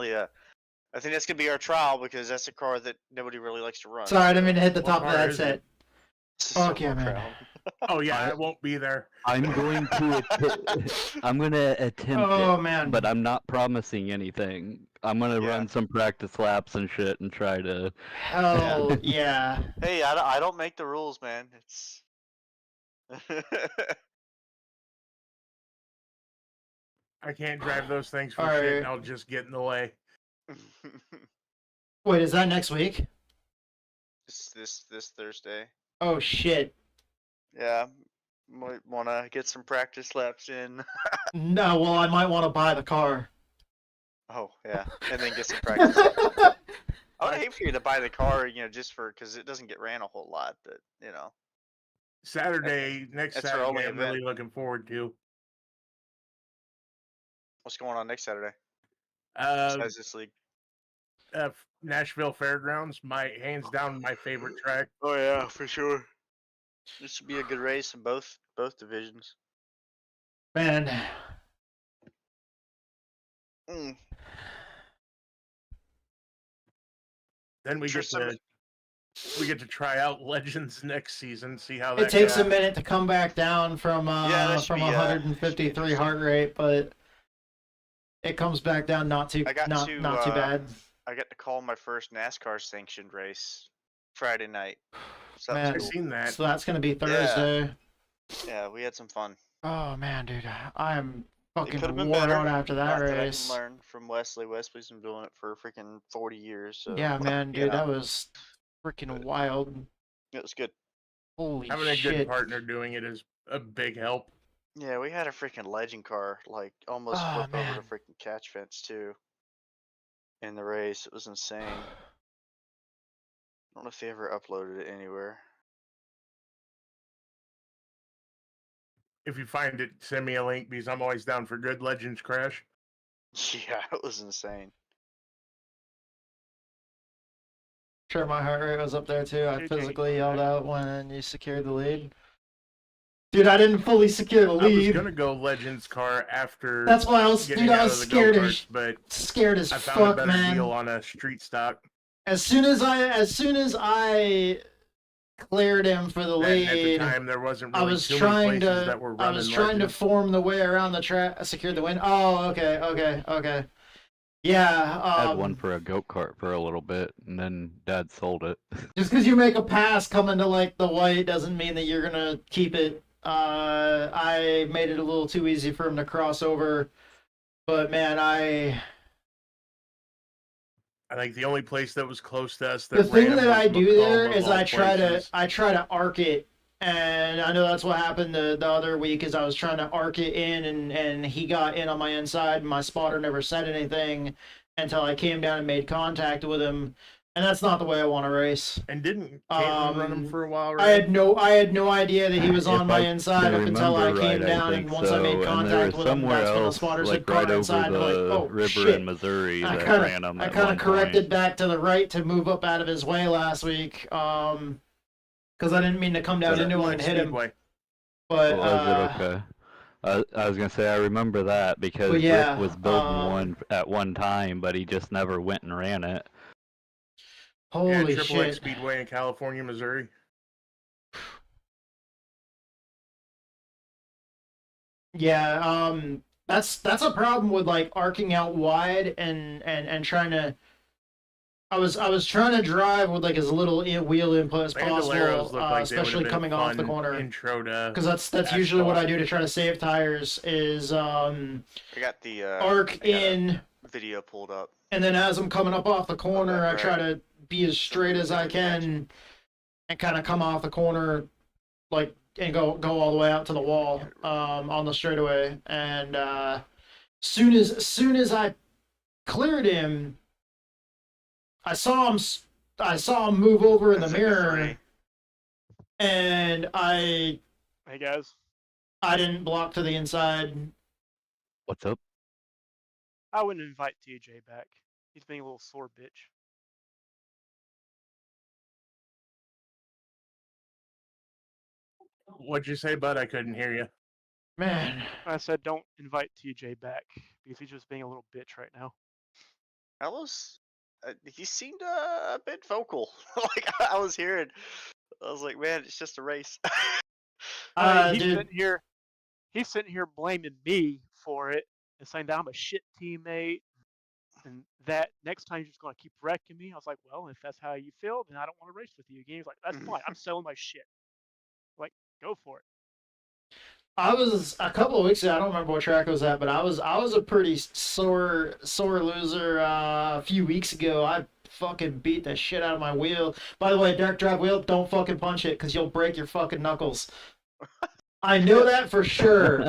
I think that's gonna be our trial because that's a car that nobody really likes to run. Sorry, I didn't mean to hit the top of car that is set. it? Fuck yeah, man. Oh yeah, I won't be there. I'm going to attempt Oh, it, man. but I'm not promising anything. I'm gonna run some practice laps and shit and try to. Hell yeah. Hey, I don't make the rules, man. It's. I can't drive those things for Alright. shit, and I'll just get in the way. Wait, is that next week? This Thursday. Oh shit. Yeah, might wanna get some practice laps in. No, well, I might want to buy the car. Oh yeah, and then get some practice laps. I would hate for you to buy the car, just because it doesn't get ran a whole lot, but Saturday, that's our Saturday, only I'm really event. looking forward to. What's going on next Saturday? Besides this league. Nashville Fairgrounds, hands down my favorite track. Oh yeah, for sure. This should be a good race in both divisions. Man, Mm. Then we Sure, get to try out Legends next season. See how it that takes a goes. minute to come back down from that should be, 153 heart rate, but it comes back down not too not too bad. I got to call my first NASCAR sanctioned race Friday night. So Man, I've seen that. so that's gonna be Thursday. Yeah, we had some fun. Oh man, dude, I'm It fucking could have been worn better. out after that Not race. that I can learn from Wesley. Wesley's been doing it for freaking 40 years. So, Yeah, man, you dude, know, that was freaking wild. it was good. Holy Having a shit. good partner doing it is a big help. Yeah, we had a freaking legend car, like almost flip over the freaking catch fence too. In the race, it was insane. I don't know if they ever uploaded it anywhere. If you find it, send me a link because I'm always down for good Legends crash. Yeah, it was insane. Sure, my heart rate was up there too. I JJ, physically yelled out when you secured the lead. Dude, I didn't fully secure the I was lead. gonna go Legends car after. That's why I was, getting dude, I out was of the scared go-karts, as but scared as I found a fuck, better man. deal on a street stock. As soon as I cleared him for the And lead, at the time, there wasn't I really was too trying many places to that were I running was trying to Legends. form the way around the track, secure the win. Oh, okay. Yeah, I had one for a go-kart for a little bit, and then Dad sold it. just because you make a pass coming to like the white doesn't mean that you're gonna keep it. I made it a little too easy for him to cross over, but man, I think the only place that was close to us the that thing ran that was I do Macomb there of is all I try places. to arc it, and I know that's what happened the other week is I was trying to arc it in, and he got in on my inside. And my spotter never said anything until I came down and made contact with him, and that's not the way I want to race. And didn't Caitlin run him for a while, right? I had no idea that he was on If my I inside up until I remember came right, down, I and think once I made so, and there contact was with him, somewhere that's when the else, spotter said like car right over inside, and I'm like, the oh river shit. in Missouri I that kinda, ran him I at kind one of corrected point. back to the right to move up out of his way last week, because I didn't mean to come down into him and hit him. Speedway. But Was it okay? I was gonna say I remember that because But yeah, Rick was building one at one time, but he just never went and ran it. holy Triple X shit. Speedway in California, Missouri. Yeah, that's a problem with like arcing out wide and trying to. I was trying to drive with like as little wheel input as possible, Bandoleros look like they would've especially been coming off the fun corner. intro to Because that's usually what I asphalt. do to try to save tires is I got the arc in, video pulled up. and then as I'm coming up off the corner, I try to be as straight as I can, and kind of come off the corner, like and go all the way out to the wall on the straightaway. And soon as I cleared him, I saw him move over in the mirror, and Hey guys, I didn't block to the inside. What's up? I wouldn't invite TJ back. He's being a little sore bitch. What'd you say, bud? I couldn't hear you. Man, I said don't invite TJ back because he's just being a little bitch right now. He seemed a bit vocal. Like I was hearing, I was like, man, it's just a race. I mean, dude. he's sitting here blaming me for it and saying that I'm a shit teammate and that next time you're just gonna keep wrecking me. I was like, well, if that's how you feel, then I don't want to race with you again. He's like, that's fine. I'm selling my shit. Like, go for it. I was a couple of weeks ago. I don't remember what track I was at, but I was a pretty sore loser a few weeks ago. I fucking beat the shit out of my wheel. By the way, dark drive wheel, don't fucking punch it because you'll break your fucking knuckles. I know that for sure.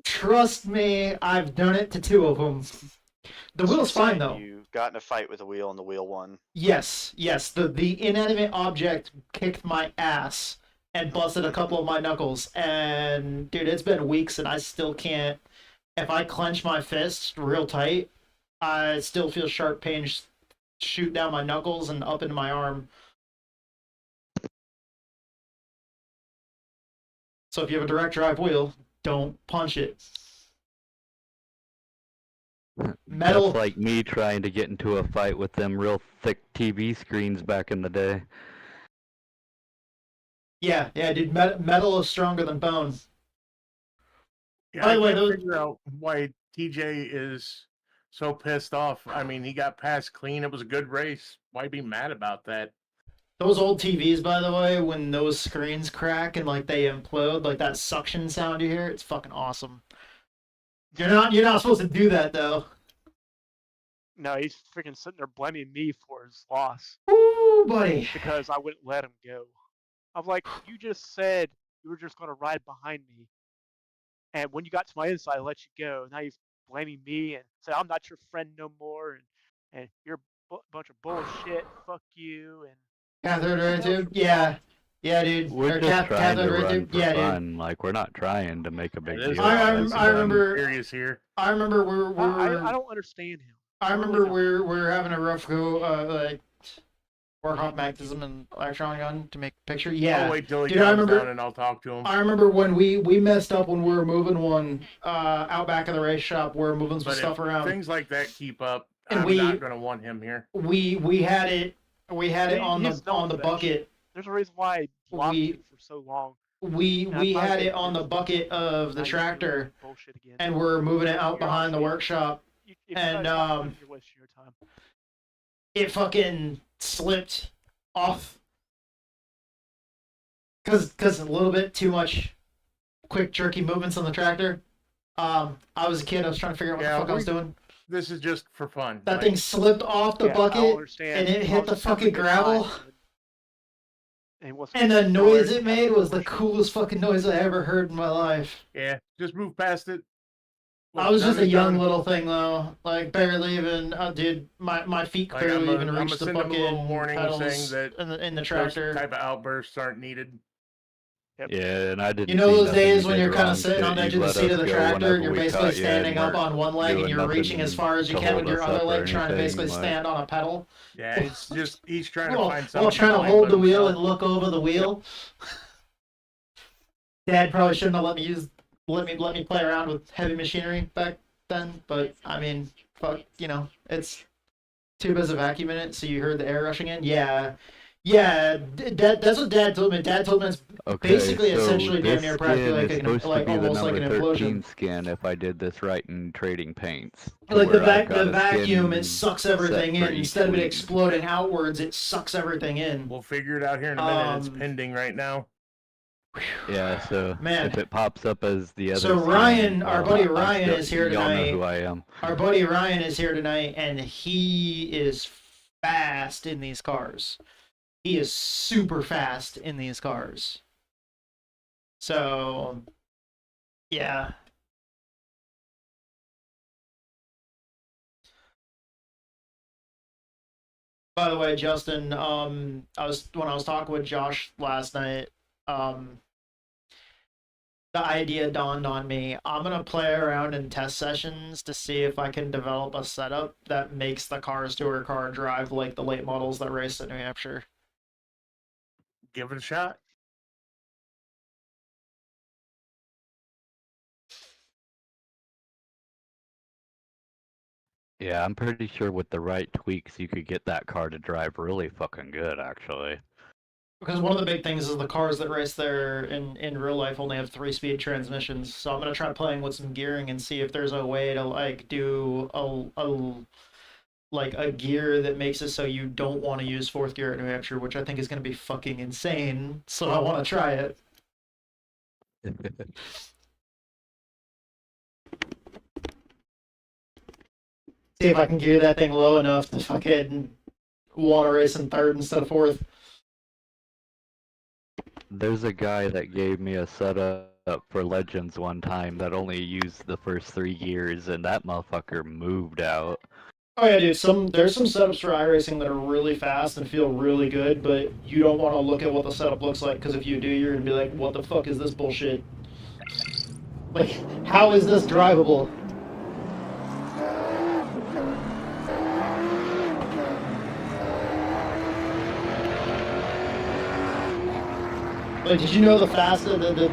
Trust me, I've done it to 2 of them. The wheel's fine though. You got in a fight with a wheel and the wheel won. Yes. The inanimate object kicked my ass and busted a couple of my knuckles. And dude, it's been weeks and I still can't. If I clench my fist real tight, I still feel sharp pains shoot down my knuckles and up into my arm. So if you have a direct drive wheel, don't punch it. Metal. That's like me trying to get into a fight with them real thick TV screens back in the day. Yeah, dude. Metal is stronger than bone. Yeah, By the way, I those... can't figure out why TJ is so pissed off. I mean, he got passed clean. It was a good race. Why be mad about that? Those old TVs, by the way, when those screens crack and like they implode, like that suction sound you hear, it's fucking awesome. You're not supposed to do that though. No, he's freaking sitting there blaming me for his loss. Ooh, buddy. Because I wouldn't let him go. I'm like, you just said you were just going to ride behind me. And when you got to my inside, I let you go. Now you're blaming me and say, I'm not your friend no more. And you're a bunch of bullshit. Fuck you. And Cathode ray tube? Yeah. Yeah, dude. We're just trying to run for fun. Like, we're not trying to make a big deal. I remember. Curious here. I remember I don't understand him. I remember we're having a rough go, like work off magnetism and electron gun to make a picture. Yeah. I'll wait till he Dude, comes down and I'll talk to him. I remember when we messed up when we were moving one out back of the race shop. We were moving some stuff around. Things like that keep up. And I'm not gonna want him here. We had it on the bucket. There's a reason why I blocked you for so long. We had it on the bucket of the tractor, and we're moving it out behind the workshop, and it fucking slipped off because a little bit too much quick jerky movements on the tractor. I was a kid. I was trying to figure out what the fuck I was doing. This is just for fun. That thing slipped off the bucket and it hit the fucking gravel. And the noise it made was the coolest fucking noise I ever heard in my life. Yeah, just move past it. I was just a young little thing though, like barely even. Dude, my feet barely even reached the fucking pedals in the tractor. Those type of outbursts aren't needed. Yep. Yeah, and I didn't. You know those days when you're kind of sitting on the edge of the seat of the tractor and you're basically standing up on one leg and you're reaching as far as you can with your other leg, trying to basically stand on a pedal. Yeah, it's just he's trying to find something. While trying to hold the wheel and look over the wheel. Dad probably shouldn't have let me play around with heavy machinery back then, but I mean, fuck, it's tube has a vacuum in it, so you heard the air rushing in. Yeah, that's what Dad told me. Dad told me it's basically essentially damn near practically like almost like an implosion. Scan if I did this right in trading paints. Like the vacuum, it sucks everything in. Instead of it exploding outwards, it sucks everything in. We'll figure it out here in a minute. It's pending right now. Yeah, so if it pops up as the other. So Ryan, our buddy Ryan is here tonight. Y'all know who I am. Our buddy Ryan is here tonight, and he is fast in these cars. He is super fast in these cars. So, yeah. By the way, Justin, when I was talking with Josh last night, the idea dawned on me. I'm gonna play around in test sessions to see if I can develop a setup that makes the Cars Tour car drive like the late models that race in New Hampshire. Give it a shot. Yeah, I'm pretty sure with the right tweaks you could get that car to drive really fucking good, actually. Because one of the big things is the cars that race there in real life only have 3-speed transmissions. So I'm gonna try playing with some gearing and see if there's a way to like do a gear that makes it so you don't want to use 4th gear at New Hampshire, which I think is going to be fucking insane. So I want to try it. See if I can gear that thing low enough to fucking want to race in 3rd instead of 4th. There's a guy that gave me a setup for Legends one time that only used the first 3 gears, and that motherfucker moved out. Oh yeah, dude. There's some setups for iRacing that are really fast and feel really good, but you don't want to look at what the setup looks like, because if you do, you're gonna be like, "What the fuck is this bullshit? Like, how is this drivable?" But did you know the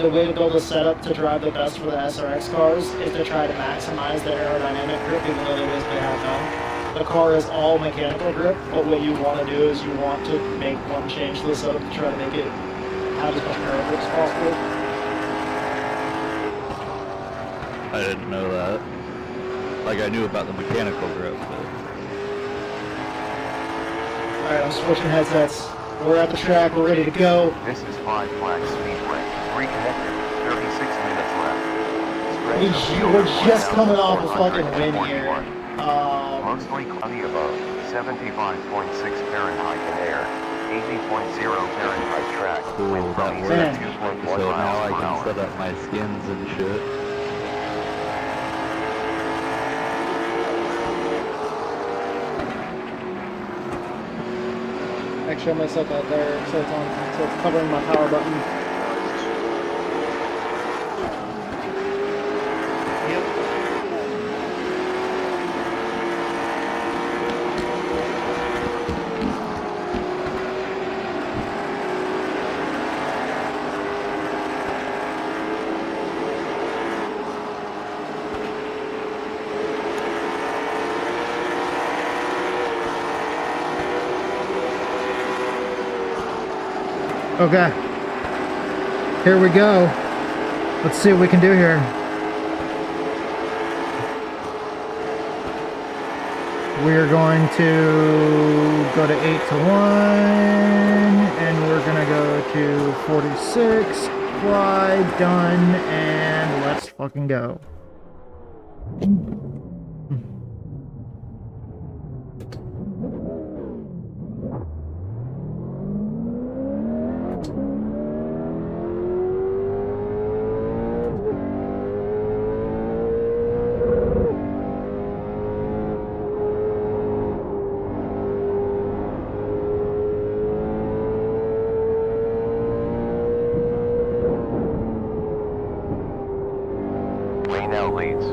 way to build a setup to drive the best for the SRX cars is to try to maximize the aerodynamic grip, even though they basically have none. The car is all mechanical grip, but what you want to do is you want to make one change to the setup to try to make it have as much aero grip as possible. I didn't know that. Like, I knew about the mechanical grip, but... Alright, I'm switching headsets. We're at the track, we're ready to go. This is 5 Flag Speedway. Reconnected. 36 minutes left. We're just coming off a fucking win here. Mostly cloudy above. 75.6 Fahrenheit in air. 80.0 Fahrenheit track. Wind from east at 2.1 So now miles I per can hour. set up my skins and shit. Actually, I'm gonna set that there so it's covering my power button. Okay, here we go. Let's see what we can do here. We're going to go to 8 to 1, and we're gonna go to 46, fly, done, and let's fucking go. Way now leads.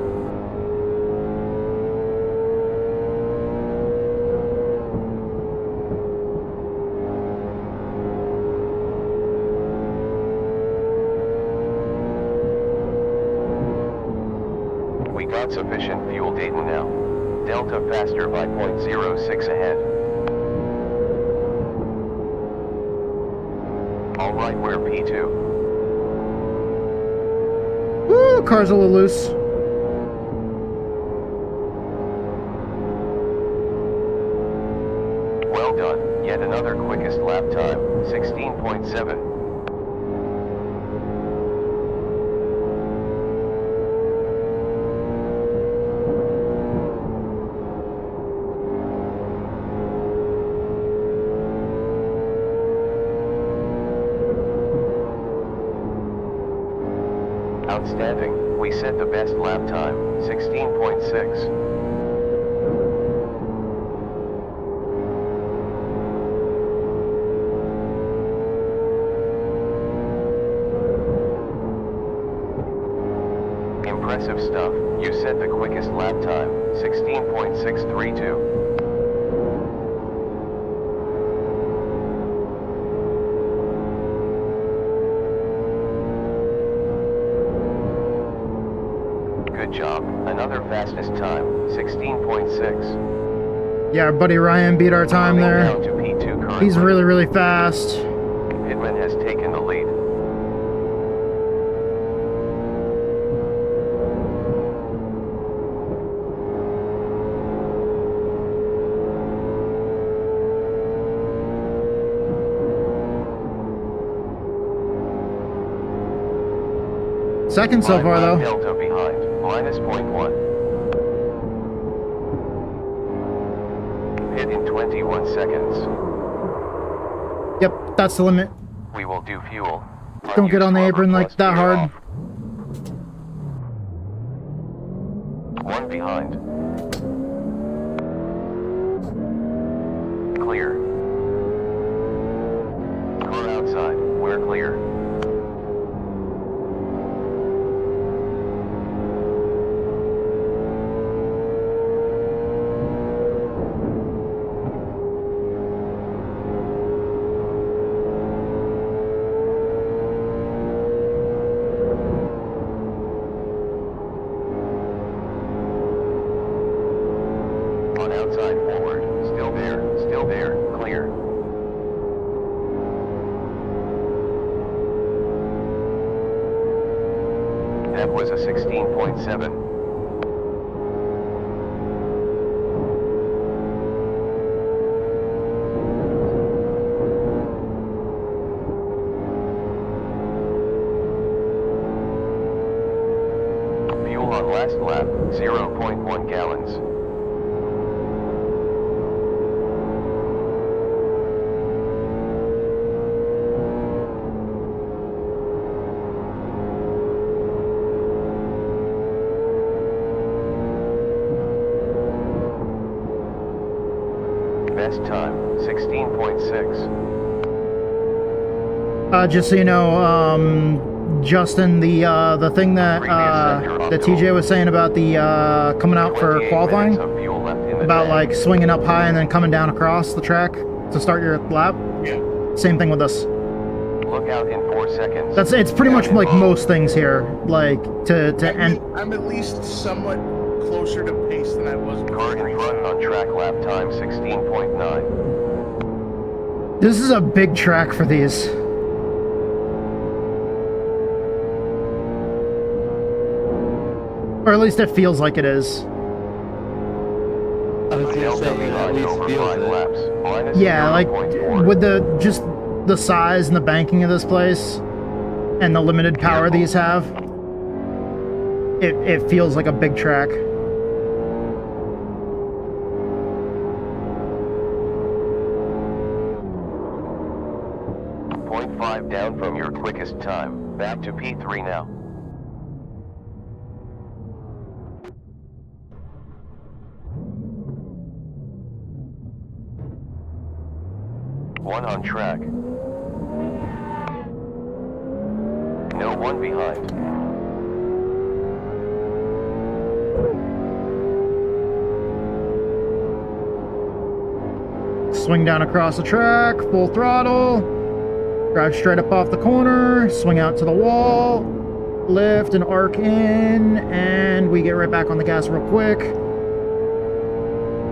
We got sufficient fuel data now. Delta faster by 0.06 ahead. Alright, we're P2. Woo, car's a little loose. Well done. Yet another quickest lap time, 16.7. Outstanding. We set the best lap time, 16.6. Impressive stuff. You set the quickest lap time, 16.632. Good job. Another fastest time, 16.6. Yeah, our buddy Ryan beat our time there. Down to P2 currently. He's really, really fast. Pittman has taken the lead. Second so far, though. Delta behind, minus 0.1. Pit in 21 seconds. Yep, that's the limit. We will do fuel. Don't get on the apron like that hard. One behind. Clear. Car outside. We're clear. outside forward. Still there, clear. That was a 16.7. Fuel on last lap, 0.1 gallons. Best time, 16.6. Just so you know, Justin, the thing that TJ was saying about the coming out for qualifying, about like swinging up high and then coming down across the track to start your lap. Yeah. Same thing with us. Look out in 4 seconds. It's pretty much like most things here, like to end. I'm at least somewhat closer to pace than I was before. Car in front on track lap time 16.9. This is a big track for these. Or at least it feels like it is. I was gonna say, it at least feels it. Yeah, like with just the size and the banking of this place and the limited power these have, it feels like a big track. .5 down from your quickest time. Back to P3 now. One on track. No one behind. Swing down across the track, full throttle, drive straight up off the corner, swing out to the wall, lift and arc in, and we get right back on the gas real quick.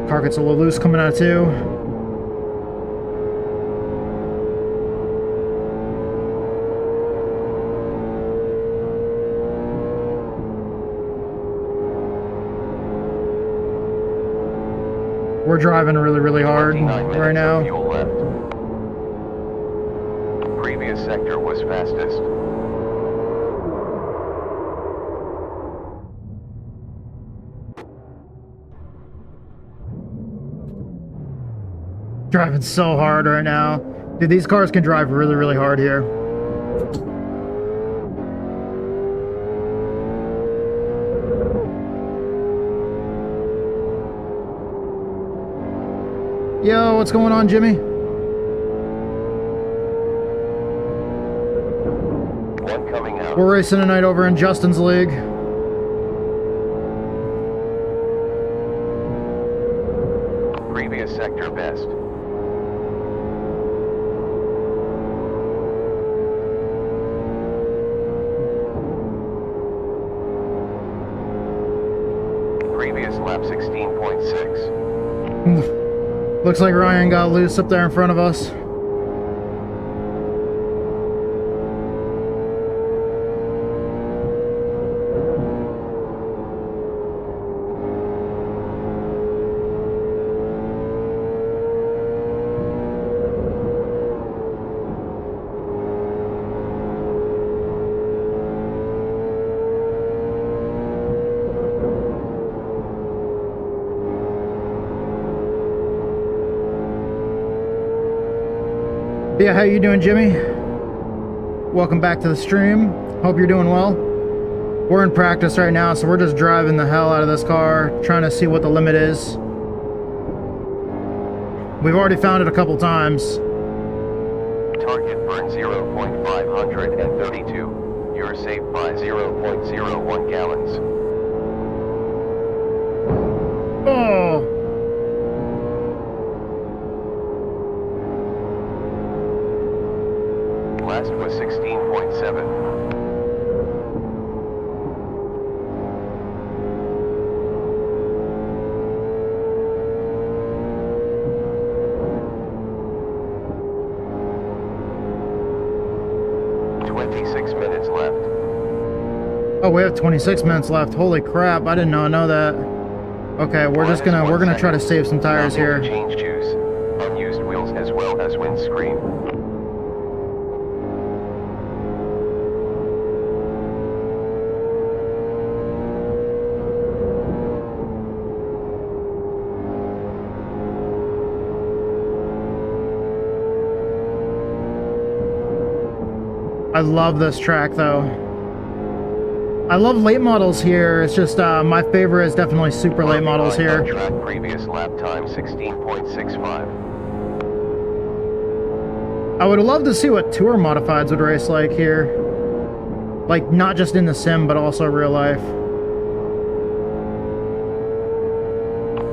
Car gets a little loose coming out of two. We're driving really, really hard right now. Fuel left. Previous sector was fastest. Driving so hard right now. Dude, these cars can drive really, really hard here. Yo, what's going on, Jimmy? One coming out. We're racing tonight over in Justin's league. Previous sector best. Previous lap 16.6. Looks like Ryan got loose up there in front of us. Yeah, how you doing, Jimmy? Welcome back to the stream. Hope you're doing well. We're in practice right now, so we're just driving the hell out of this car, trying to see what the limit is. We've already found it a couple times. Target burn 0.532. You're safe by 0.01 gallons. Oh! Last was 16.7. 26 minutes left. Oh, we have 26 minutes left. Holy crap! I did not know that. Okay, we're gonna try to save some tires here. Change juice, unused wheels as well as windscreen. I love this track though. I love late models here. It's just my favorite is definitely super late models here. Track previous lap time 16.65. I would love to see what tour modifieds would race like here. Like not just in the sim, but also real life.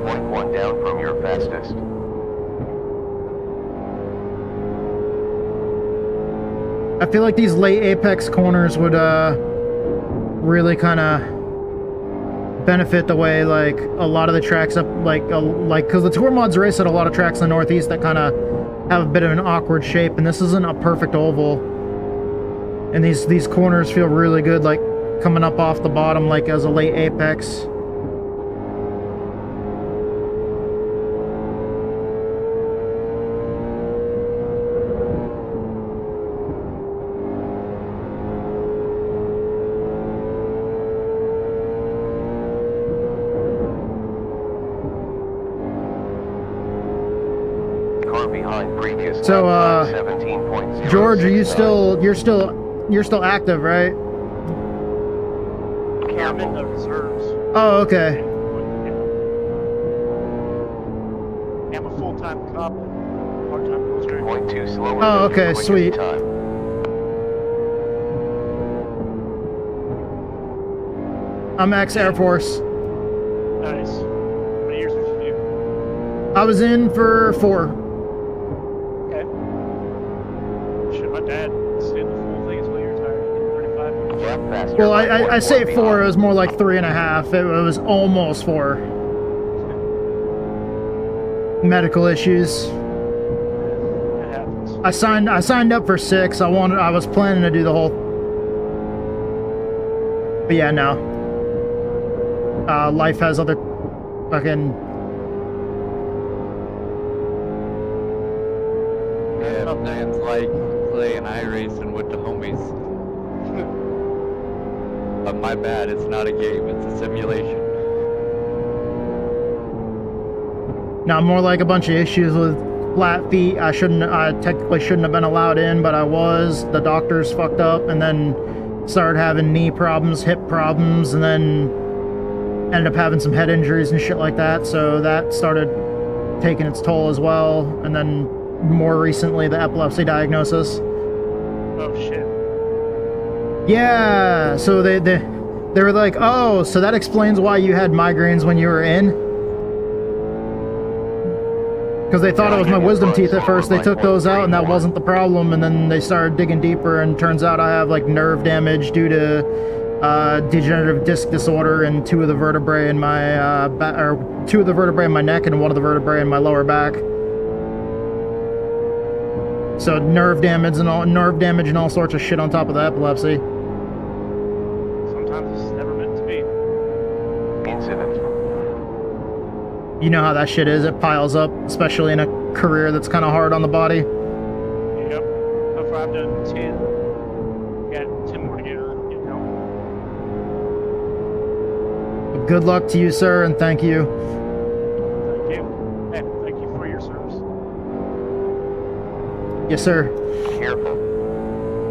0.1 down from your fastest. I feel like these late apex corners would really kind of benefit the way like a lot of the tracks up like because the tour mods race at a lot of tracks in the Northeast that kind of have a bit of an awkward shape, and this isn't a perfect oval, and these corners feel really good like coming up off the bottom like as a late apex. So, George, are you still? You're still active, right? I'm in the reserves. Oh, okay. I'm a full-time cop and part-time military. 0.2 slower. Oh, okay, sweet. I'm ex-Air Force. Nice. How many years did you do? I was in for 4. My dad stayed the full thing until he retired. 35 years. Well, I say 4. It was more like 3.5. It was almost 4. Medical issues. That happens. I signed up for 6. I was planning to do the whole. But yeah, no. Life has other fucking. Yeah, sounds like playing iRacing with the homies. But my bad, it's not a game, it's a simulation. Now, more like a bunch of issues with flat feet. I technically shouldn't have been allowed in, but I was. The doctors fucked up and then started having knee problems, hip problems, and then ended up having some head injuries and shit like that. So that started taking its toll as well. And then more recently, the epilepsy diagnosis. Oh shit. Yeah, so they were like, oh, so that explains why you had migraines when you were in? Because they thought it was my wisdom teeth at first. They took those out and that wasn't the problem, and then they started digging deeper, and turns out I have like nerve damage due to degenerative disc disorder in 2 of the vertebrae in my 2 of the vertebrae in my neck and 1 of the vertebrae in my lower back. So nerve damage and all sorts of shit on top of the epilepsy. Sometimes it's never meant to be. Incident. You know how that shit is. It piles up, especially in a career that's kind of hard on the body. Yep. So far I've done 10. Got 10 more to go. You know. Good luck to you, sir, and thank you. Thank you. And thank you for your service. Yes, sir. Careful.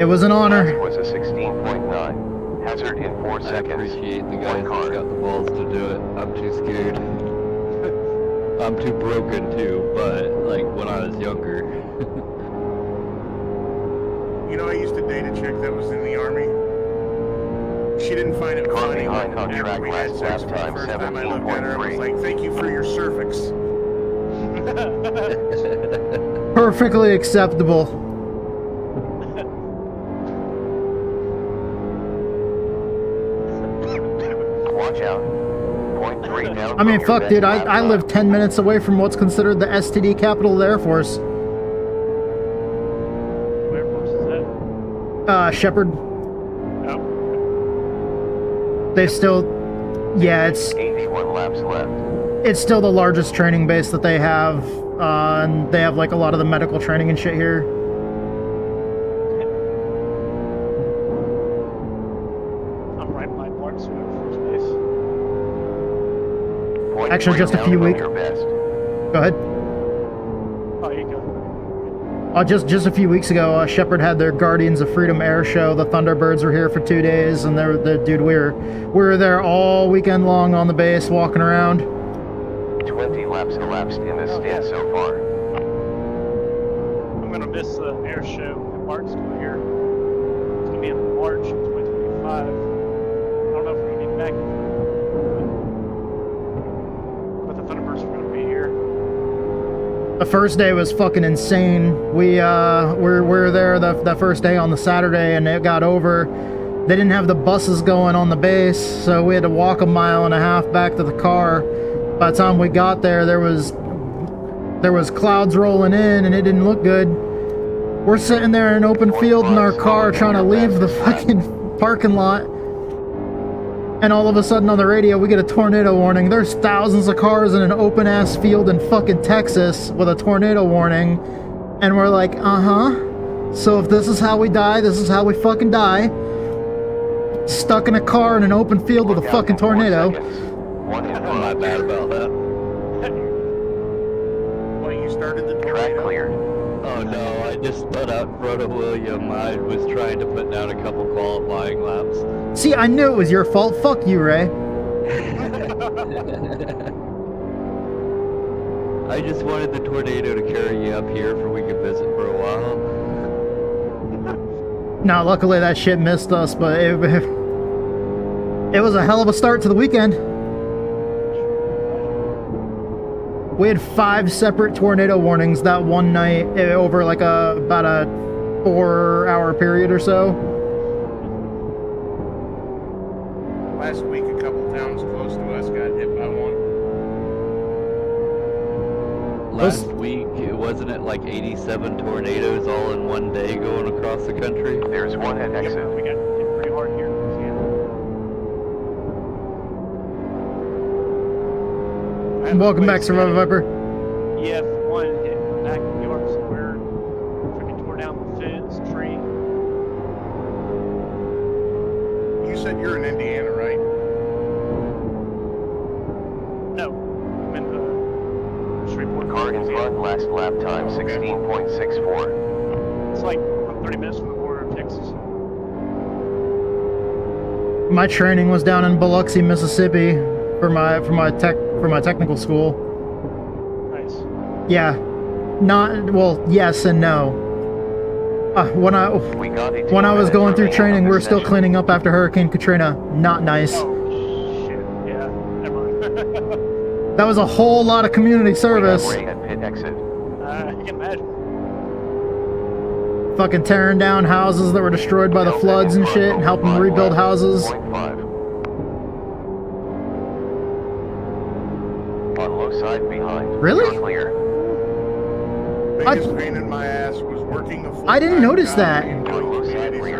It was an honor. It was a 16.9. Hazard in 4 seconds. I appreciate the guys that got the balls to do it. I'm too scared. I'm too broken too, but like when I was younger. You know, I used to date a chick that was in the army. She didn't find it funny when after we had sex for the first time I looked at her, I was like, thank you for your cervix. Perfectly acceptable. Watch out. 0.3 down. I mean, fuck, dude, I live 10 minutes away from what's considered the STD capital of the Air Force. Where Force is Shepherd. Oh. They still, yeah, it's 81 laps left. it's still the largest training base that they have, and they have like a lot of the medical training and shit here. I'm right by Parks first base. Point Actually, three just a down few from weeks. your best. Go ahead. Oh, you go. Just a few weeks ago, Shepherd had their Guardians of Freedom air show. The Thunderbirds were here for 2 days, and dude, we were there all weekend long on the base, walking around. 20 laps elapsed in this stint so far. I'm gonna miss the air show at Barksville here. It's gonna be in March of 2025. I don't know if we're gonna be back, but the Thunderbirds are gonna be here. The first day was fucking insane. We were there the first day on the Saturday, and it got over. They didn't have the buses going on the base, so we had to walk 1.5 miles back to the car. By the time we got there, there was clouds rolling in, and it didn't look good. We're sitting there in an open field in our car trying to leave the fucking parking lot, and all of a sudden on the radio we get a tornado warning. There's thousands of cars in an open ass field in fucking Texas with a tornado warning, and we're like, so if this is how we die, this is how we fucking die. Stuck in a car in an open field with a fucking tornado. I'm not bad about that. Well, you started the Track tornado. cleared. Oh no, I just spun out in front of William. I was trying to put down a couple qualifying laps. See, I knew it was your fault. Fuck you, Ray. I just wanted the tornado to carry you up here for we could visit for a while. Now, luckily that shit missed us, but it was a hell of a start to the weekend. We had 5 separate tornado warnings that one night over like about a 4-hour period or so. Last week, a couple towns close to us got hit by one. Last week, wasn't it like 87 tornadoes all in one day going across the country? There's one at exit. We got hit pretty hard here. Welcome back, Survivor Viper. EF1 hit the back of York somewhere. Freaking tore down the fence, tree. You said you're in Indiana, right? No, I'm in Shreveport. Car in front, last lap time 16.64. It's like 30 minutes from the border of Texas. My training was down in Biloxi, Mississippi, for my technical school. Nice. Yeah, not well. Yes and no. When I was going through training, we were still cleaning up after Hurricane Katrina. Not nice. Oh shit! Yeah, never mind. That was a whole lot of community service. At pit exit. I can imagine. Fucking tearing down houses that were destroyed by the floods and shit, and helping rebuild houses. 0.5. On low side behind. Really? You're clear. Biggest pain in my ass was working a full I didn't notice that.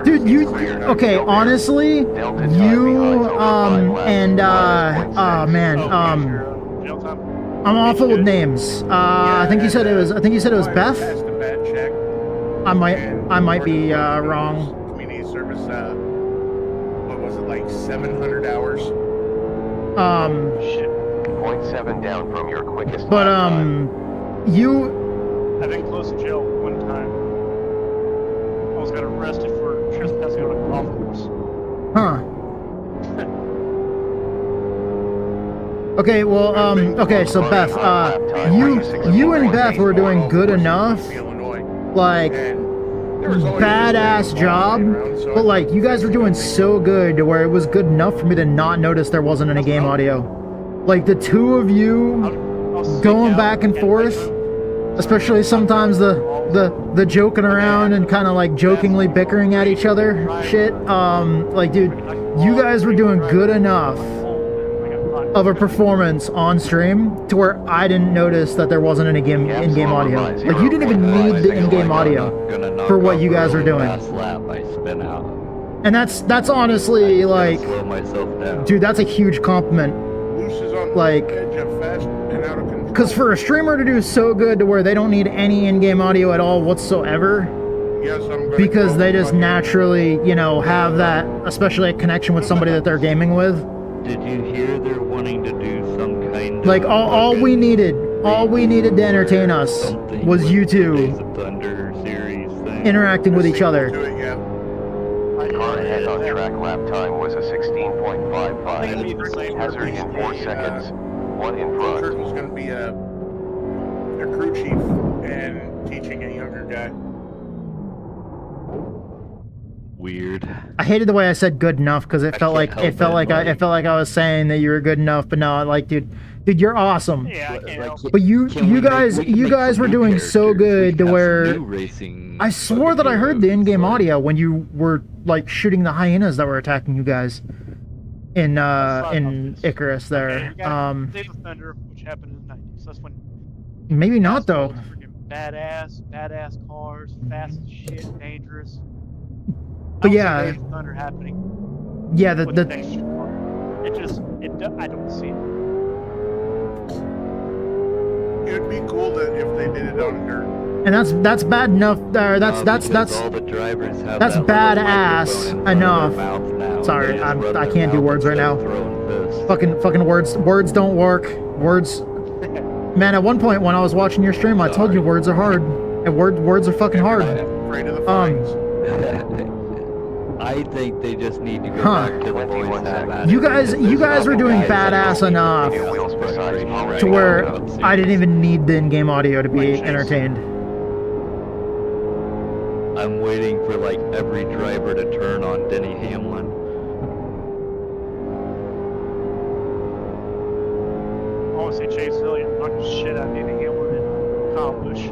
Dude, you, okay, honestly, you, and, oh man, I'm awful with names. I think you said it was Beth? I might be, wrong. Community service, what was it, like 700 hours? Shit. 0.7 down from your quickest But, lap time. you, I've been close to jail one time. I almost got arrested for trespassing on a golf course. huh. Okay, well, okay, so Beth, you and Beth were doing good enough, like, badass job, but like, you guys were doing so good to where it was good enough for me to not notice there wasn't any game audio. Like, the two of you going back and forth, especially sometimes the joking around and kind of like jokingly bickering at each other shit, like, dude, you guys were doing good enough of a performance on stream to where I didn't notice that there wasn't any in-game audio. Like, you didn't even need the in-game audio for what you guys are doing. Lap, I spin out. And that's honestly like, Slow myself down. dude, that's a huge compliment. Loose is on Like, the edge of fast and out of control. because for a streamer to do so good to where they don't need any in-game audio at all whatsoever, Yes, I'm gonna because go they just on. naturally, you know, have that, especially a connection with somebody that they're gaming with. Did you hear they're wanting to do some kind Like, of all we needed to entertain us something was with you the two Days of Thunder series thing? interacting with each other. Do it, yeah. Car ahead on track lap time was a 16.55. Hazard in 4 seconds. One in front. Curtin's gonna be their crew chief and teaching a younger guy. Weird. I hated the way I said good enough because it felt like I was saying that you were good enough, but no, like, dude, you're awesome. Yeah, I can't help it. But you guys were doing so good to where Racing I swore that I heard the in-game audio when you were like shooting the hyenas that were attacking you guys in Icarus there. Okay, you got Days of Thunder, which happened in the 90s. That's when Maybe not though. freaking badass cars, fast as shit, dangerous. But I don't see yeah, Days of Thunder happening. yeah, With the next gen car. I don't see it. It'd be cool that if they did it on dirt. and that's bad enough. That's all the drivers have that's that little badass microphone in front of enough. their mouth now. Sorry, They just run I their can't do mouth words right instead now. of throwing fists. Fucking words don't work. Words. Man, at one point when I was watching your stream, I told you words are hard. And words are fucking hard. Afraid of the fines. I think they just need to go Huh. back to the voice have You guys were doing badass enough to where I didn't even need the in-game audio to be entertained. I'm waiting for like every driver to turn on Denny Hamlin. I want to see Chase Elliott knock the shit out of Danny Hamlin and Kyle Busch.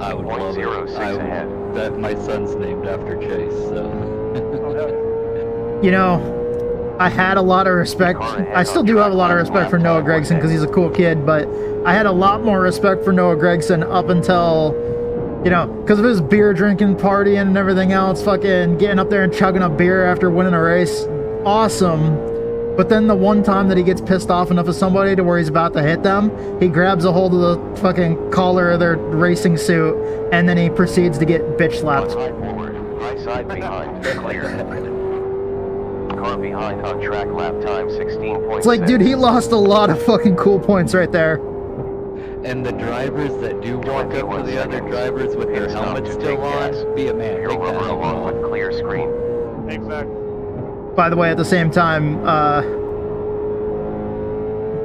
I would love it. That my son's named after Chase, so. You know, I had a lot of respect. I still do have a lot of respect for Noah Gragson because he's a cool kid, but I had a lot more respect for Noah Gragson up until, you know, because of his beer drinking, partying, and everything else, fucking getting up there and chugging a beer after winning a race. Awesome. But then the one time that he gets pissed off enough of somebody to where he's about to hit them, he grabs a hold of the fucking collar of their racing suit, and then he proceeds to get bitch slapped. High side behind, clear. Car behind on track lap time 16.6. It's like, dude, he lost a lot of fucking cool points right there. And the drivers that do walk up to the other drivers with their helmets still on, be a man. Take that helmet off. Clear screen. Exactly. By the way, at the same time,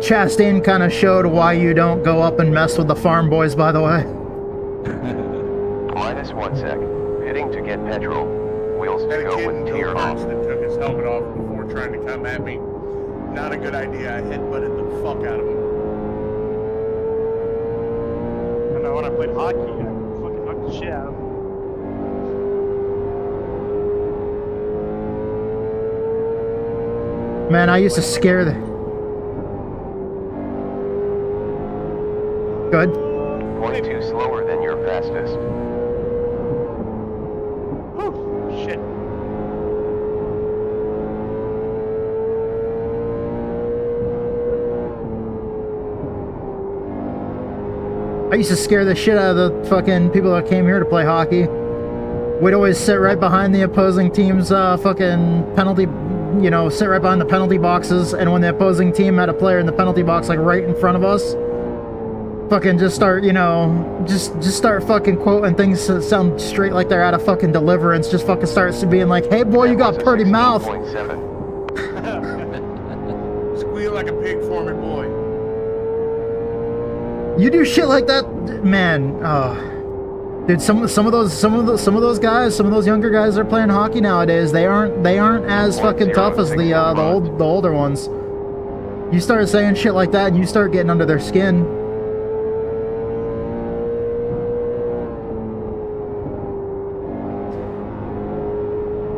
Chastain kind of showed why you don't go up and mess with the farm boys, by the way. Minus 1 sec. Hitting to get petrol. Wheels Had a go kid with in tier Philippines off. that took his helmet off before trying to come at me. Not a good idea. I headbutted the fuck out of him. I know when I played hockey, I fucking knocked the shit out of him. Man, I used to scare the... Good. 0.2 slower than your fastest. Whew, shit. I used to scare the shit out of the fucking people that came here to play hockey. We'd always sit right behind the opposing team's fucking penalty, you know, sit right behind the penalty boxes, and when the opposing team had a player in the penalty box, like right in front of us, fucking just start, you know, just start fucking quoting things that sound straight like they're out of fucking Deliverance. Just fucking starts being like, hey boy, you got pretty mouth. Squeal like a pig for me, boy. You do shit like that, man. Dude, some of those guys, some of those younger guys that are playing hockey nowadays, they aren't as fucking tough as the older ones. You start saying shit like that, and you start getting under their skin.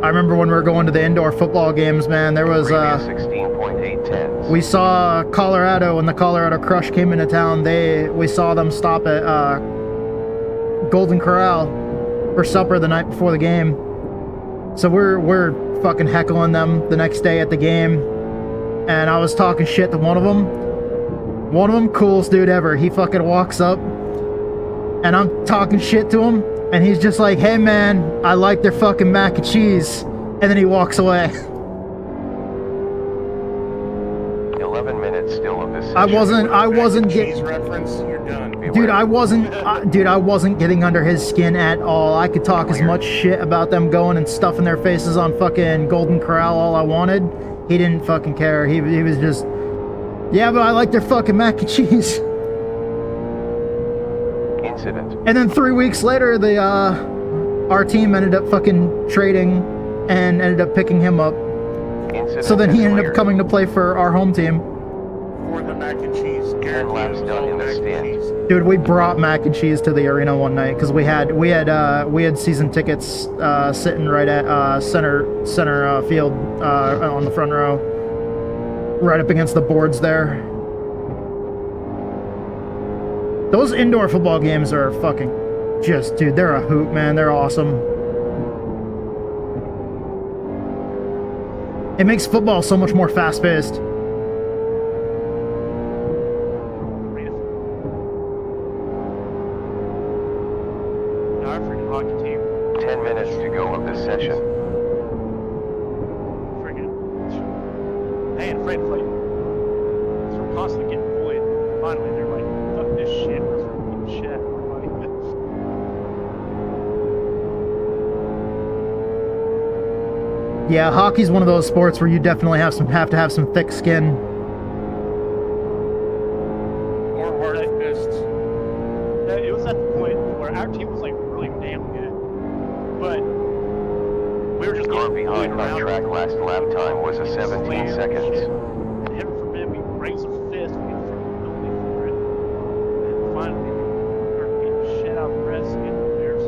I remember when we were going to the indoor football games, man, there was, 16.810. we saw Colorado, when the Colorado Crush came into town, we saw them stop at, Golden Corral for supper the night before the game. So we're fucking heckling them the next day at the game. And I was talking shit to one of them. One of them, coolest dude ever. He fucking walks up and I'm talking shit to him. And he's just like, hey man, I like their fucking mac and cheese. And then he walks away. 11 minutes still of this session. I wasn't cheese getting reference. You're done. Dude, I wasn't getting under his skin at all. I could talk as much shit about them going and stuffing their faces on fucking Golden Corral all I wanted. He didn't fucking care. He was just, yeah, but I like their fucking mac and cheese. Incident. And then 3 weeks later, our team ended up fucking trading and ended up picking him up. Incident So then he ended cleared. up coming to play for our home team. For the mac and cheese. 10 laps done in the stand. Dude, we brought mac and cheese to the arena one night because we had season tickets sitting right at center field on the front row, right up against the boards there. Those indoor football games are fucking just, dude, they're a hoot, man. They're awesome. It makes football so much more fast-paced. Our freaking hockey team. 10 minutes to go of this session. Freaking. They ain't afraid to play. So we're constantly getting bullied. Finally, they're like, fuck this shit. We're freaking shit at everybody. Yeah, hockey's one of those sports where you definitely have to have some thick skin. Or hard fists. It was at the point where our team was like really damn good, but we were just Score getting bullied behind on around. track last lap time was a 17 seconds. And heaven forbid we raise a fist, we get a freaking penalty for it. And finally, we start beating the shit out of the rest and getting players.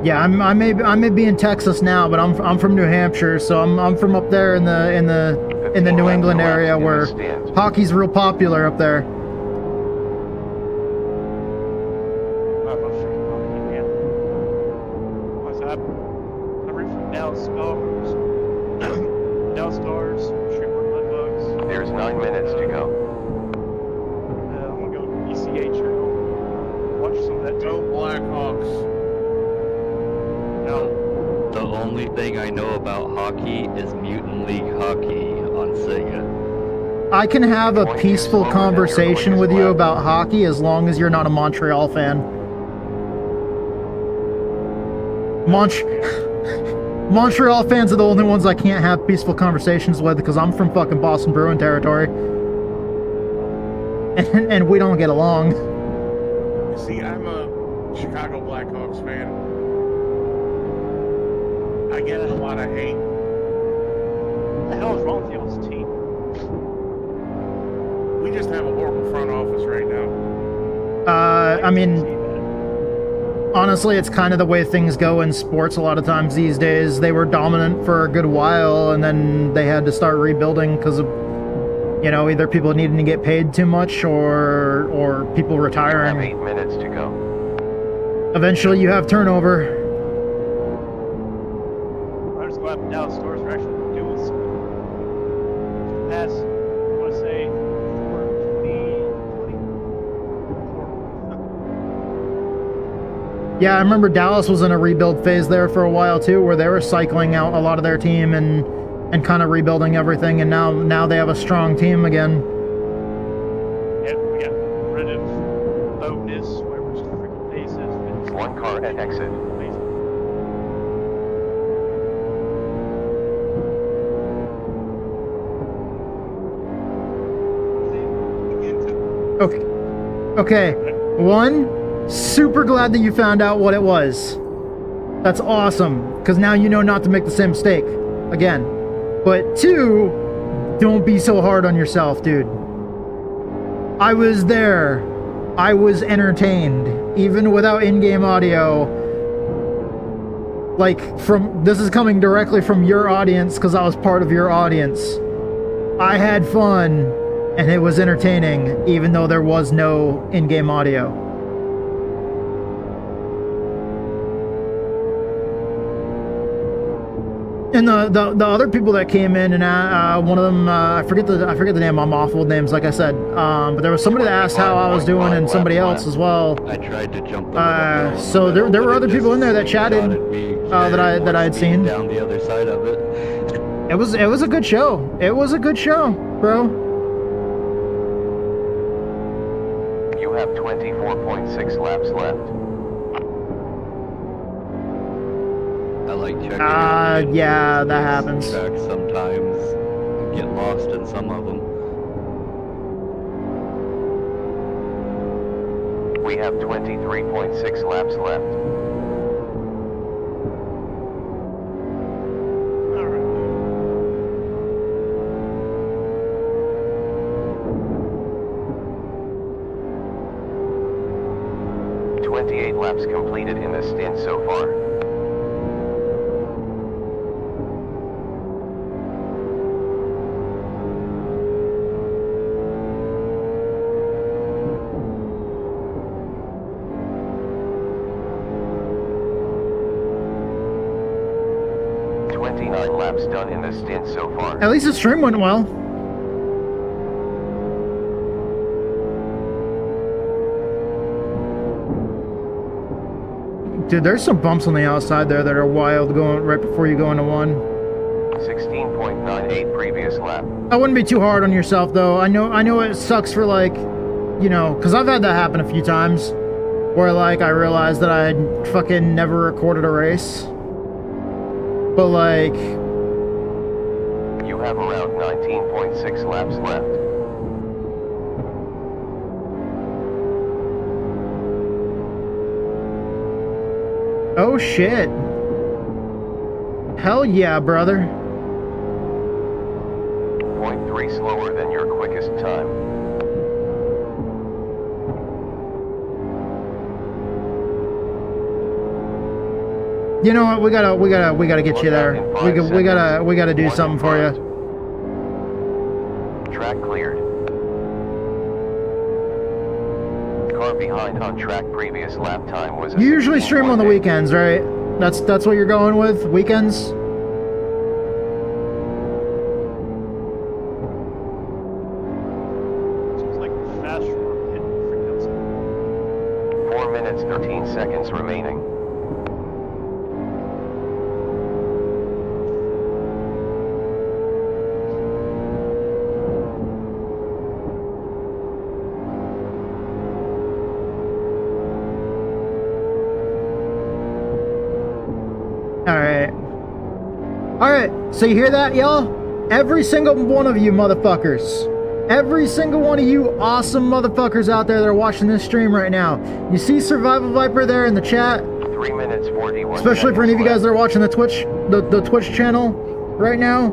Yeah, I may be in Texas now, but I'm from New Hampshire, so I'm from up there in the New England area where hockey's real popular up there. I love freaking hockey, man. I root for Dallas Stars, Dallas Stars, Shreveport Mudbugs. There's 9 minutes to go. I'm gonna go ECHO. Watch some of that Go too. Blackhawks. No. The only thing I know about hockey is Mutant League Hockey on Sega. I can have a peaceful conversation with you about hockey as long as you're not a Montreal fan. Montreal fans are the only ones I can't have peaceful conversations with because I'm from fucking Boston Bruin territory. And we don't get along. You see, I'm a Chicago Blackhawks fan. I get a lot of hate. What the hell is wrong with y'all's team? We just have a horrible front office right now. I mean, honestly, it's kind of the way things go in sports a lot of times these days. They were dominant for a good while, and then they had to start rebuilding because of, you know, either people needing to get paid too much or people retiring. 8 minutes to go. Eventually, you have turnover. I'm just glad the Dallas Stars are actually doing something. For the past, I want to say, 2020. Yeah, I remember Dallas was in a rebuild phase there for a while too, where they were cycling out a lot of their team and kind of rebuilding everything, and now they have a strong team again. Yeah, we got rid of Bonus, whatever his freaking face is. One car at exit. Okay. One, super glad that you found out what it was. That's awesome, because now you know not to make the same mistake again. But two, don't be so hard on yourself, dude. I was there. I was entertained. Even without in-game audio, like this is coming directly from your audience because I was part of your audience. I had fun and it was entertaining even though there was no in-game audio. And the other people that came in, and one of them, I forget the name. I'm awful with names, like I said. But there was somebody that asked how I was doing, and somebody else as well. I tried to jump. So there were other people in there that chatted that I had seen. Down the other side of it. It was a good show. It was a good show, bro. You have 24.6 laps left. I like checking. Yeah, that happens. Tracks sometimes get lost in some of them. We have 23.6 laps left. All right. 28 laps completed in this stint so far. Laps done in this stint so far. At least the stream went well. Dude, there's some bumps on the outside there that are wild going right before you go into one. 16.98 previous lap. I wouldn't be too hard on yourself though. I know it sucks for like, you know, because I've had that happen a few times where like I realized that I had fucking never recorded a race. But like, you have around 19.6 laps left. Oh shit. Hell yeah, brother. 0.3 slower than your quickest time. You know what? We gotta get you there. We gotta do something for you. Track cleared. Car behind on track. Previous lap time was. You usually stream on the weekends, right? That's what you're going with, weekends. Seems like fast forward hitting freaking outside. 4 minutes 13 seconds remaining. Alright, so you hear that, y'all? Every single one of you motherfuckers. Every single one of you awesome motherfuckers out there that are watching this stream right now. You see Survival Viper there in the chat? 3 minutes 41. Especially for any of you guys that are watching the Twitch channel right now.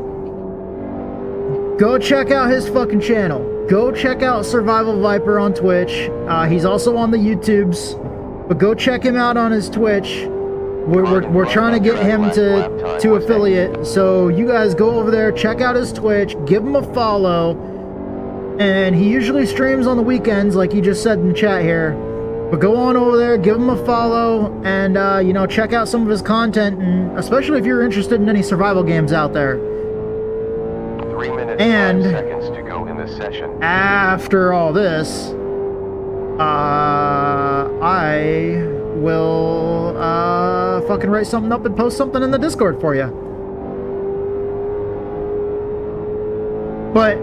Go check out his fucking channel. Go check out Survival Viper on Twitch. He's also on the YouTubes. But go check him out on his Twitch. We're trying to get him to affiliate, so you guys go over there, check out his Twitch, give him a follow, and he usually streams on the weekends, like he just said in the chat here. But go on over there, give him a follow, and you know, check out some of his content, and especially if you're interested in any survival games out there. 3 minutes and 5 seconds to go in this session. After all this, I will fucking write something up and post something in the Discord for you. But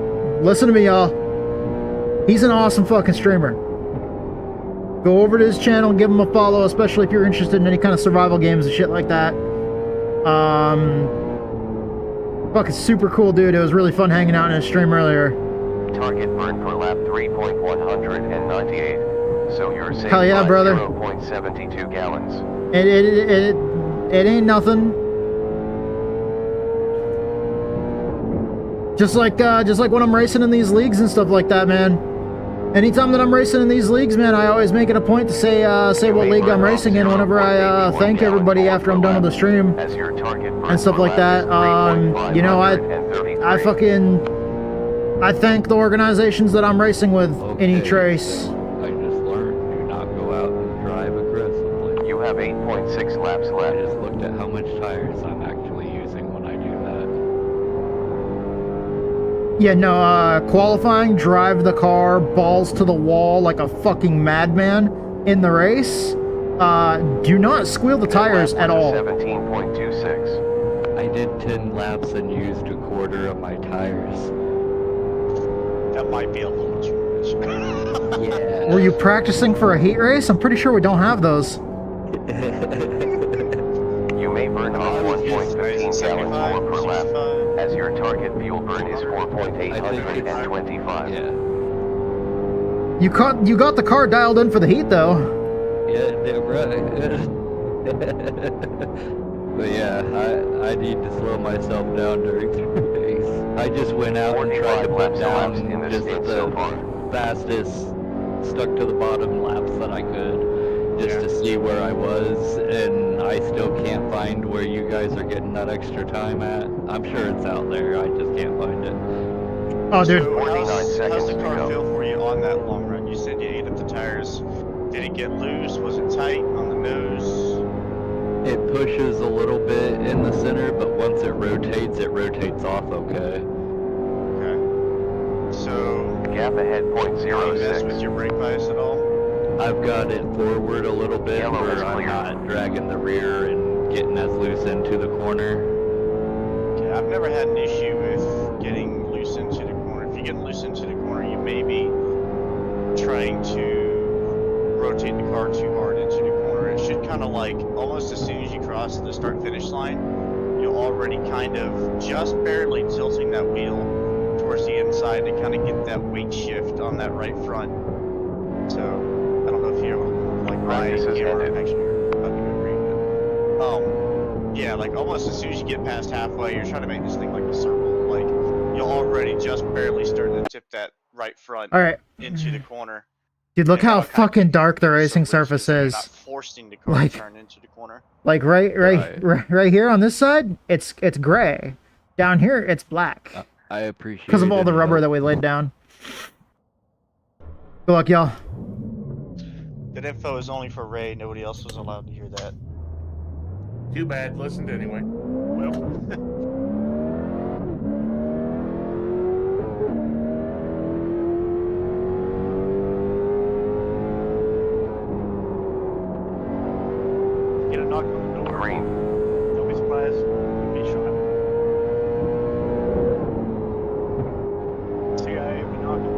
listen to me, y'all. He's an awesome fucking streamer. Go over to his channel and give him a follow, especially if you're interested in any kind of survival games and shit like that. Fucking super cool dude. It was really fun hanging out in his stream earlier. Target burn per lap 3.198. So you're saving hell yeah, brother. 0.72 gallons. It ain't nothing. Just like when I'm racing in these leagues and stuff like that, man. Anytime that I'm racing in these leagues, man, I always make it a point to say what league I'm racing in whenever I thank everybody after I'm done with the stream and stuff like that. You know, I thank the organizations that I'm racing with in each race. I just learned, do not go out and drive aggressively. You have 8.6 laps I left. just looked at how much tires I'm actually using when I do that. Yeah, no, qualifying, drive the car, balls to the wall like a fucking madman in the race. Do not squeal the tires at all. 17.26. I did 10 laps and used a quarter of my tires. That might be a little too much. Yeah. Were you practicing for a heat race? I'm pretty sure we don't have those. You may burn off 1.15 gallons more per lap, as your target fuel burn is 4.825. Yeah. You got the car dialed in for the heat though. Yeah, damn right. But yeah, I need to slow myself down during the race. I just went out and tried to put down just the fastest, stuck to the bottom laps that I could, just to see where I was, and I still can't find where you guys are getting that extra time at. I'm sure it's out there, I just can't find it. Oh, dude. So how's the car feel for you on that long run? You said you ate up the tires. Did it get loose? Was it tight on the nose? It pushes a little bit in the center, but once it rotates off okay. Okay. So Gap ahead you mess with 0.06. your brake bias at all? I've got it forward a little bit Yellow is where I'm clear. not dragging the rear and getting as loose into the corner. Okay, I've never had an issue with getting loose into the corner. If you get loose into the corner, you may be trying to rotate the car too hard into the corner. It should kind of like, almost as soon as you cross the start-finish line, you'll already kind of just barely tilting that wheel towards the inside to kind of get that weight shift on that right front. So, I don't know if you're able to like right here, actually you're about to go green, but, yeah, like almost as soon as you get past halfway, you're trying to make this thing like a circle. Like, you'll already just barely start to tip that right front into the corner. Dude, look how fucking dark the racing surface is. Forcing the car to turn into the corner. Like right here on this side, it's gray. Down here, it's black. I appreciate because of all the rubber that we laid down. Good luck, y'all. That info is only for Ray. Nobody else was allowed to hear that. Too bad. Listened anyway. Well. Get a knock on the door. Green. Don't be surprised. You'll be shot. CIA will be knocking.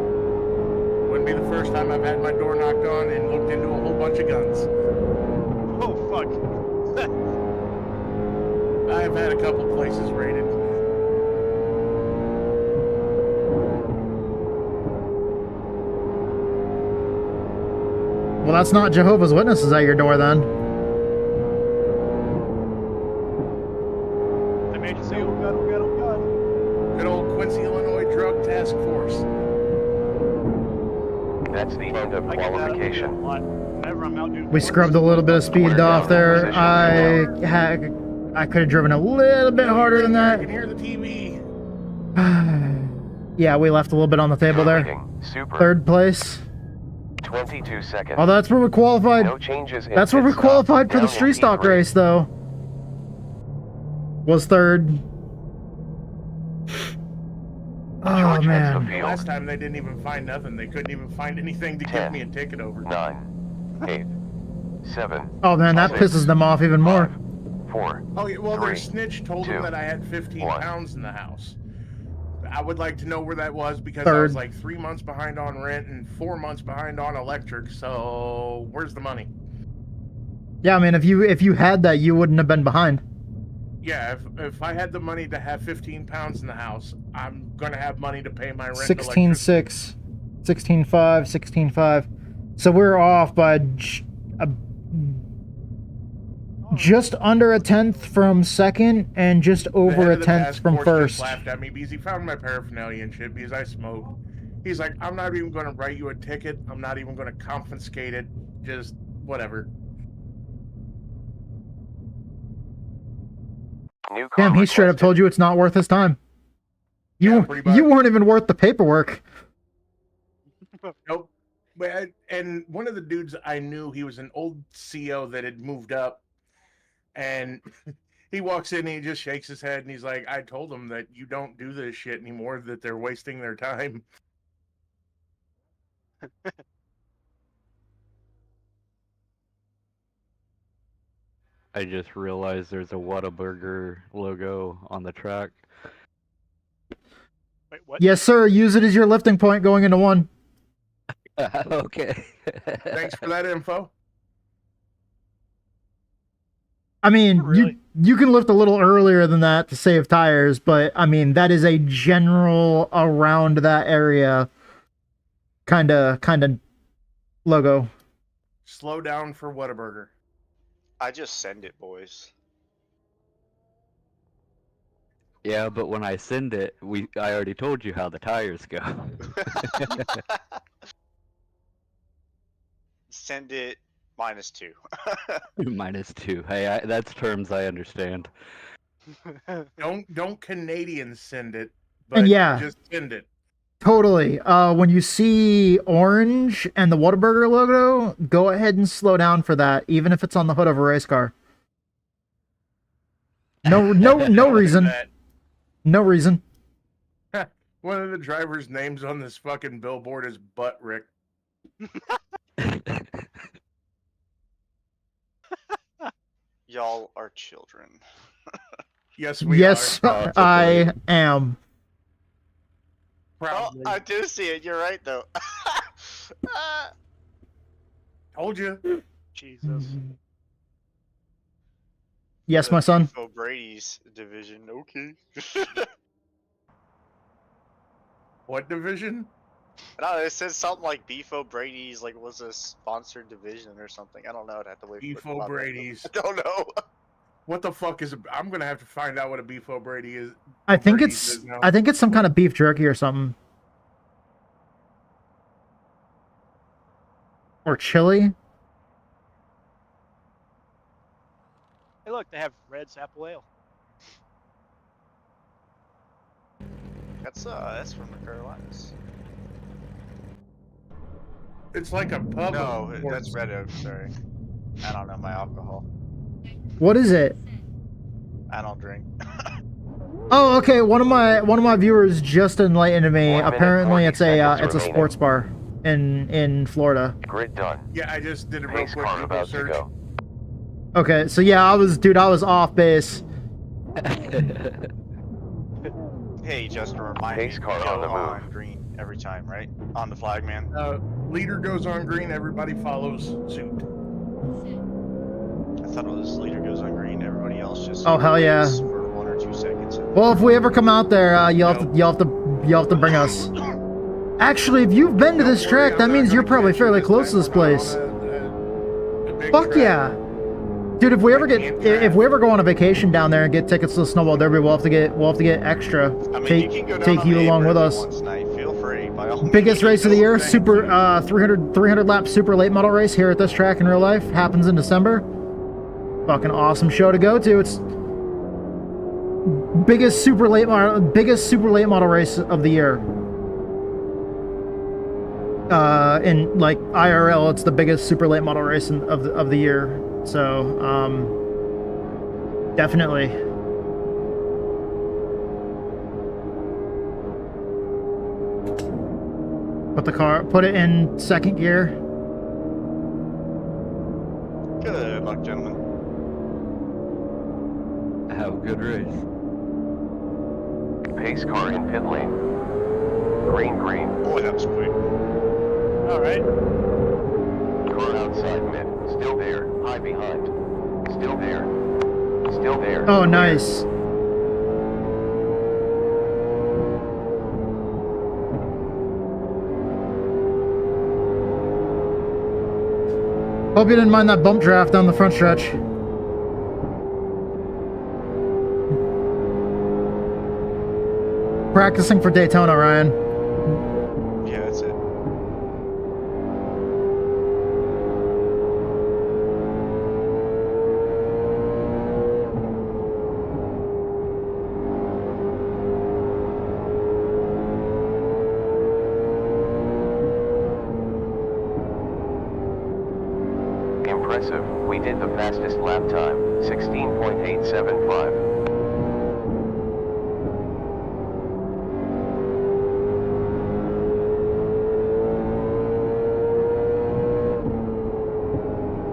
Wouldn't be the first time I've had my door knocked on and looked into a whole bunch of guns. Oh, fuck. I've had a couple places raided. Well, that's not Jehovah's Witnesses at your door then. They made you say, oh god, oh god, oh god. Good old Quincy, Illinois Drug Task Force. That's the end of qualification. We scrubbed a little bit of speed off there. I could have driven a little bit harder than that. I can hear the TV. Yeah, we left a little bit on the table there. Super. Third place. 22 seconds. Oh, that's where we qualified. No changes in That's where we pit stop. qualified for the Down in street stock P3. race, though. Was third. Oh, man. Last time they didn't even find nothing. They couldn't even find anything to give me a ticket over. 9, 8, 7. Oh, man, that pisses them off even more. 4. Oh, yeah, well, their 3, snitch told them 2, that I had 15 pounds in the house. I would like to know where that was because I Third. was like 3 months behind on rent and 4 months behind on electric. So where's the money? Yeah, I mean, if you had that, you wouldn't have been behind. Yeah, if I had the money to have 15 pounds in the house, I'm gonna have money to pay my rent. 16.6, 16.5, 16.5. So we're off by just under a tenth from second and just over a tenth from first. Just laughed at me because he found my paraphernalia and shit because I smoke. He's like, I'm not even going to write you a ticket. I'm not even going to confiscate it. Just whatever. New car Damn, he straight up requested. told you it's not worth his time. You weren't even worth the paperwork. Nope. And one of the dudes I knew, he was an old CO that had moved up, and he walks in and he just shakes his head and he's like, I told them that you don't do this shit anymore, that they're wasting their time. I just realized there's a Whataburger logo on the track. Wait, what? Yes, sir. Use it as your lifting point going into one. Okay. Thanks for that info. I mean, Really? you can lift a little earlier than that to save tires, but I mean, that is a general around that area kind of logo. Slow down for Whataburger. I just send it, boys. Yeah, but when I send it, I already told you how the tires go. Send it -2. -2. Hey, that's terms I understand. Don't Canadians send it, And but yeah. just send it. Totally. When you see orange and the Whataburger logo, go ahead and slow down for that, even if it's on the hood of a race car. No reason. No reason. One of the driver's names on this fucking billboard is Butt Rick. Y'all are children. Yes, we Yes, are. I am. Oh, I do see it. You're right, though. Told you. Jesus. Yes, my son. Brady's division. Okay. What division? No, it says something like Beef O'Brady's was a sponsored division or something. I don't know. I'd have to wait Beef for it. O'Brady's. I don't know. What the fuck is? I'm gonna have to find out what a Beef O'Brady is. I think Brady's it's is now. I think it's some kind of beef jerky or something. Or chili. Hey, look, they have Red's Apple Ale. That's from the Carolinas. It's like a pub. No, that's Red Oak. Sorry, I don't know my alcohol. What is it? I don't drink. Oh, okay. One of my viewers just enlightened me. 1 minute, Apparently, 40 it's seconds a remaining. sports bar in Florida. Grid done. Yeah, I just did a real Pace quick car Google about to search. go. Okay, so yeah, I was off base. Hey, just a reminder. Pace car on the move. Green every time, right? On the flag, man. Leader goes on green, everybody follows suit. I thought it was leader goes on green, everybody else just. Oh, hell yeah. waits for 1 or 2 seconds. Well, if we ever come out there, you'll have to bring us. Actually, if you've been to this track, that means you're probably fairly close to this place. Fuck yeah. Dude, if we ever go on a vacation down there and get tickets to the Snowball Derby, we'll have to get extra. I mean, Take you can go down take on you the along with apron us. once tonight. Feel free, by all Biggest means. race of the year, super 300 lap super late model race here at this track in real life. Happens in December. Fucking awesome show to go to. It's biggest super late model race of the year. In like IRL, it's the biggest super late model race of the year. So definitely. Put it in second gear. Good luck, gentlemen. Have a good race. Pace car in pit lane. Green, green. Boy, that was quick. All right. Car outside mid. Still there. High behind. Still there. Still there. Oh, nice. Hope you didn't mind that bump draft down the front stretch. Practicing for Daytona, Ryan. Yeah, Impressive, we did the fastest lap time, 16.875.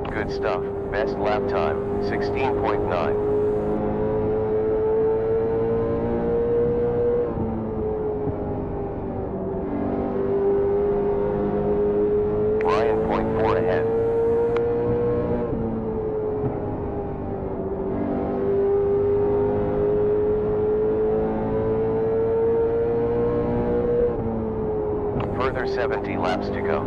Good stuff, best lap time, 16.9. Ryan, 0.4 ahead. Further 70 laps to go.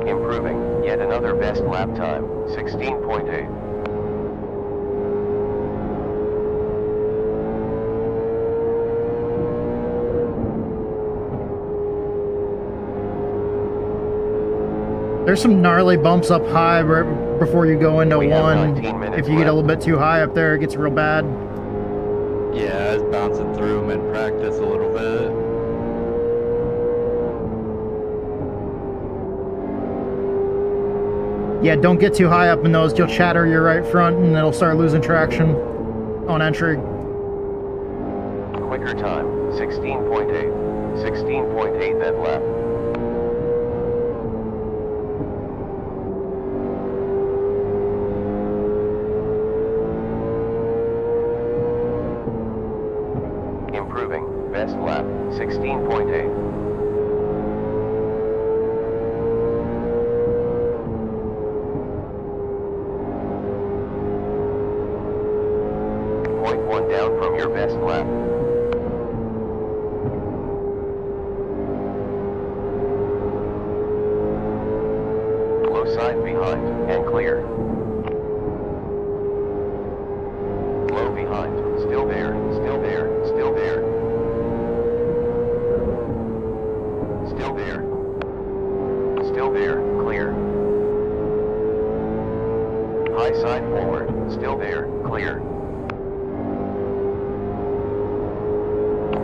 Improving, yet another best lap time, 16.8. There's some gnarly bumps up high right before you go into We have one. 19 minutes If you get a left. little bit too high up there, it gets real bad. Yeah, I was bouncing through them in practice a little bit. Yeah, don't get too high up in those. You'll shatter your right front and it'll start losing traction on entry. Quicker time, 16.8. 16.8 that lap. Improving, best lap, 16.8. Point one down from your best lap. Low side behind, and clear. Low behind, still there, still there, still there. Still there. Still there, clear. High side forward, still there, clear.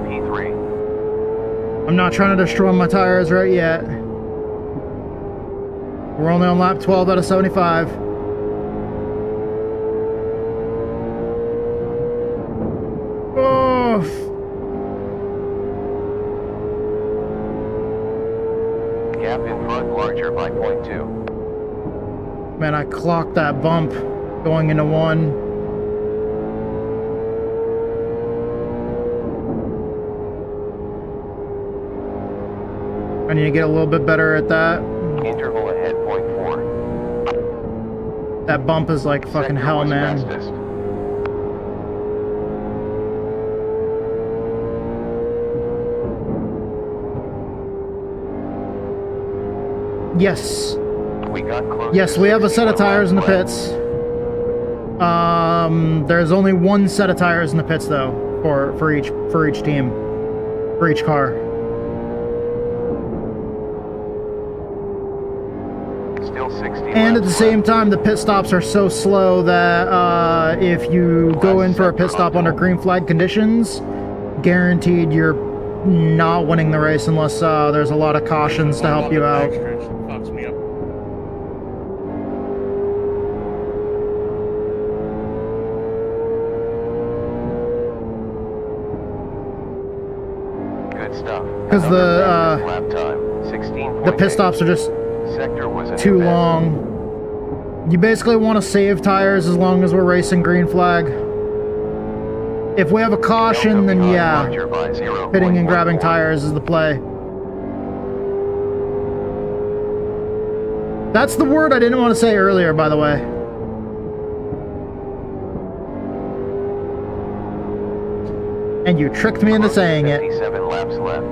P3. I'm not trying to destroy my tires right yet. We're only on lap 12 out of 75. Oh, Gap in front larger by 0.2. man, I clocked that bump going into one. I need to get a little bit better at that. Interval ahead 0.4. That bump is like fucking Sector hell, was man. fastest. Yes. We got close. Yes, to we have a set of 61 tires in the laps pits. There's only one set of tires in the pits though, for each team, for each car. left. Still 60 And at laps the same left. time, the pit stops are so slow that if you go in for a pit stop under green flag conditions, guaranteed you're not winning the race unless there's a lot of cautions to help you out. Fucks me up. Good stuff. Because Another fastest lap time, 16.8. the pit stops are just Sector was an too event. long. You basically want to save tires as long as we're racing green flag. If we have a caution, then yeah, pitting and grabbing tires is the play. That's the word I didn't want to say earlier, by the way. And you tricked me into saying it. 57 laps left.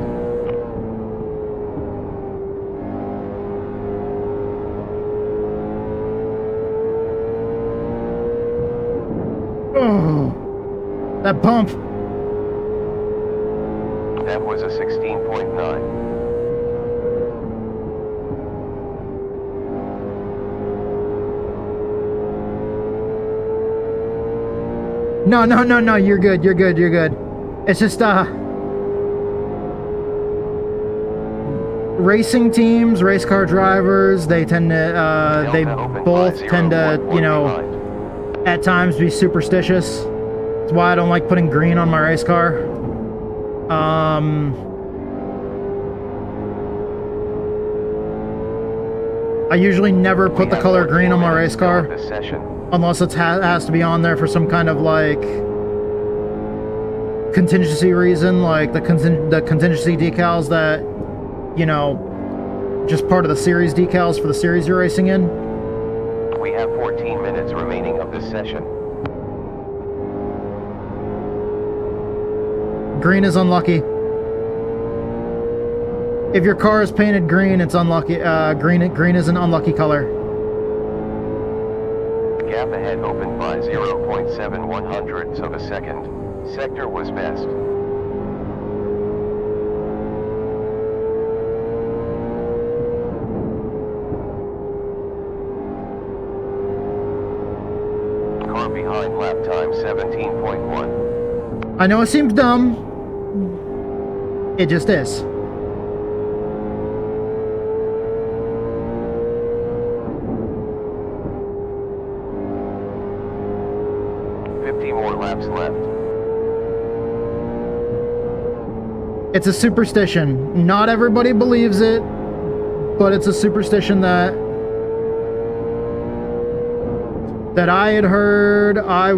Oh, that bump. That was a 16.9. No, you're good, you're good. It's just, racing teams, race car drivers, they tend to, they both tend to, you know, at times be superstitious. That's why I don't like putting green on my race car. I usually never put the color green on my race car unless it has to be on there for some kind of like contingency reason, like the contingency decals that, you know, just part of the series decals for the series you're racing in. We have 14 minutes remaining of this session. Green is unlucky. If your car is painted green, it's unlucky. Green is an unlucky color. Gap ahead opened by 0.71 hundredths of a second. Sector was best. Car behind, lap time 17.1. I know it seems dumb. It just is. More laps left. It's a superstition. Not everybody believes it, but it's a superstition that I had heard. I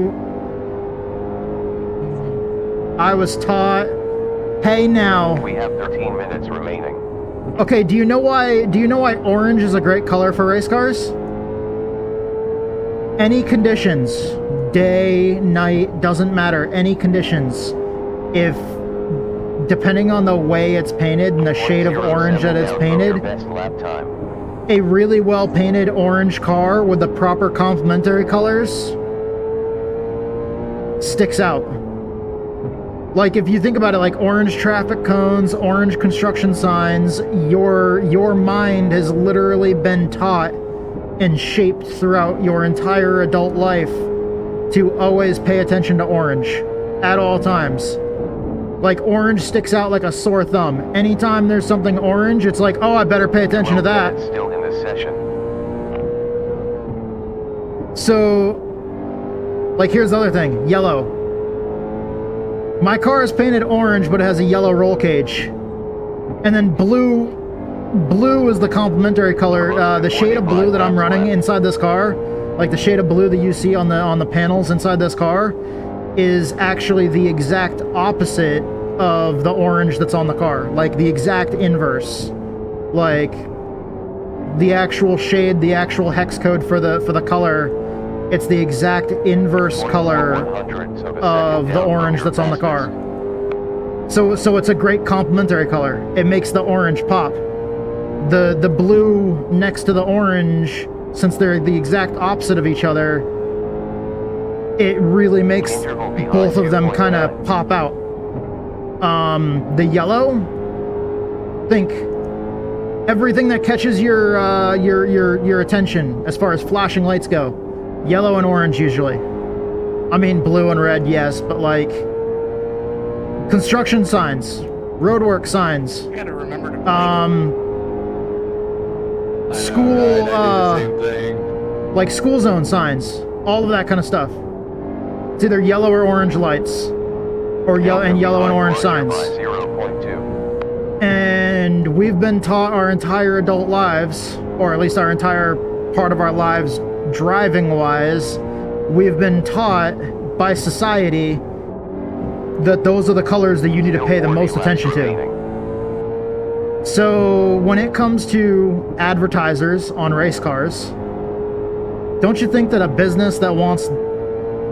was taught, hey now. We have 13 minutes remaining. Okay, do you know why orange is a great color for race cars? Any conditions. Day, night, doesn't matter, any conditions. If, depending on the way it's painted and the shade of orange that it's painted, a really well painted orange car with the proper complementary colors sticks out. Like if you think about it, like orange traffic cones, orange construction signs, your mind has literally been taught and shaped throughout your entire adult life to always pay attention to orange at all times. Like orange sticks out like a sore thumb. Anytime there's something orange, it's like, oh, I better pay attention to that. Still in this session. So, like here's the other thing, yellow. My car is painted orange, but it has a yellow roll cage. And then blue is the complementary color. The shade of blue that I'm running inside this car, like the shade of blue that you see on the panels inside this car, is actually the exact opposite of the orange that's on the car. Like the exact inverse. Like the actual shade, the actual hex code for the color, it's the exact inverse color of the orange that's on the car. So it's a great complementary color. It makes the orange pop. The blue next to the orange, since they're the exact opposite of each other, it really makes both of them kind of pop out. The yellow, think everything that catches your attention as far as flashing lights go, yellow and orange usually. I mean blue and red, yes, but like construction signs, roadwork signs, school, like school zone signs, all of that kind of stuff. It's either yellow or orange lights, or yellow and orange signs. And we've been taught our entire adult lives, or at least our entire part of our lives driving-wise, we've been taught by society that those are the colors that you need to pay the most attention to. So when it comes to advertisers on race cars, don't you think that a business that wants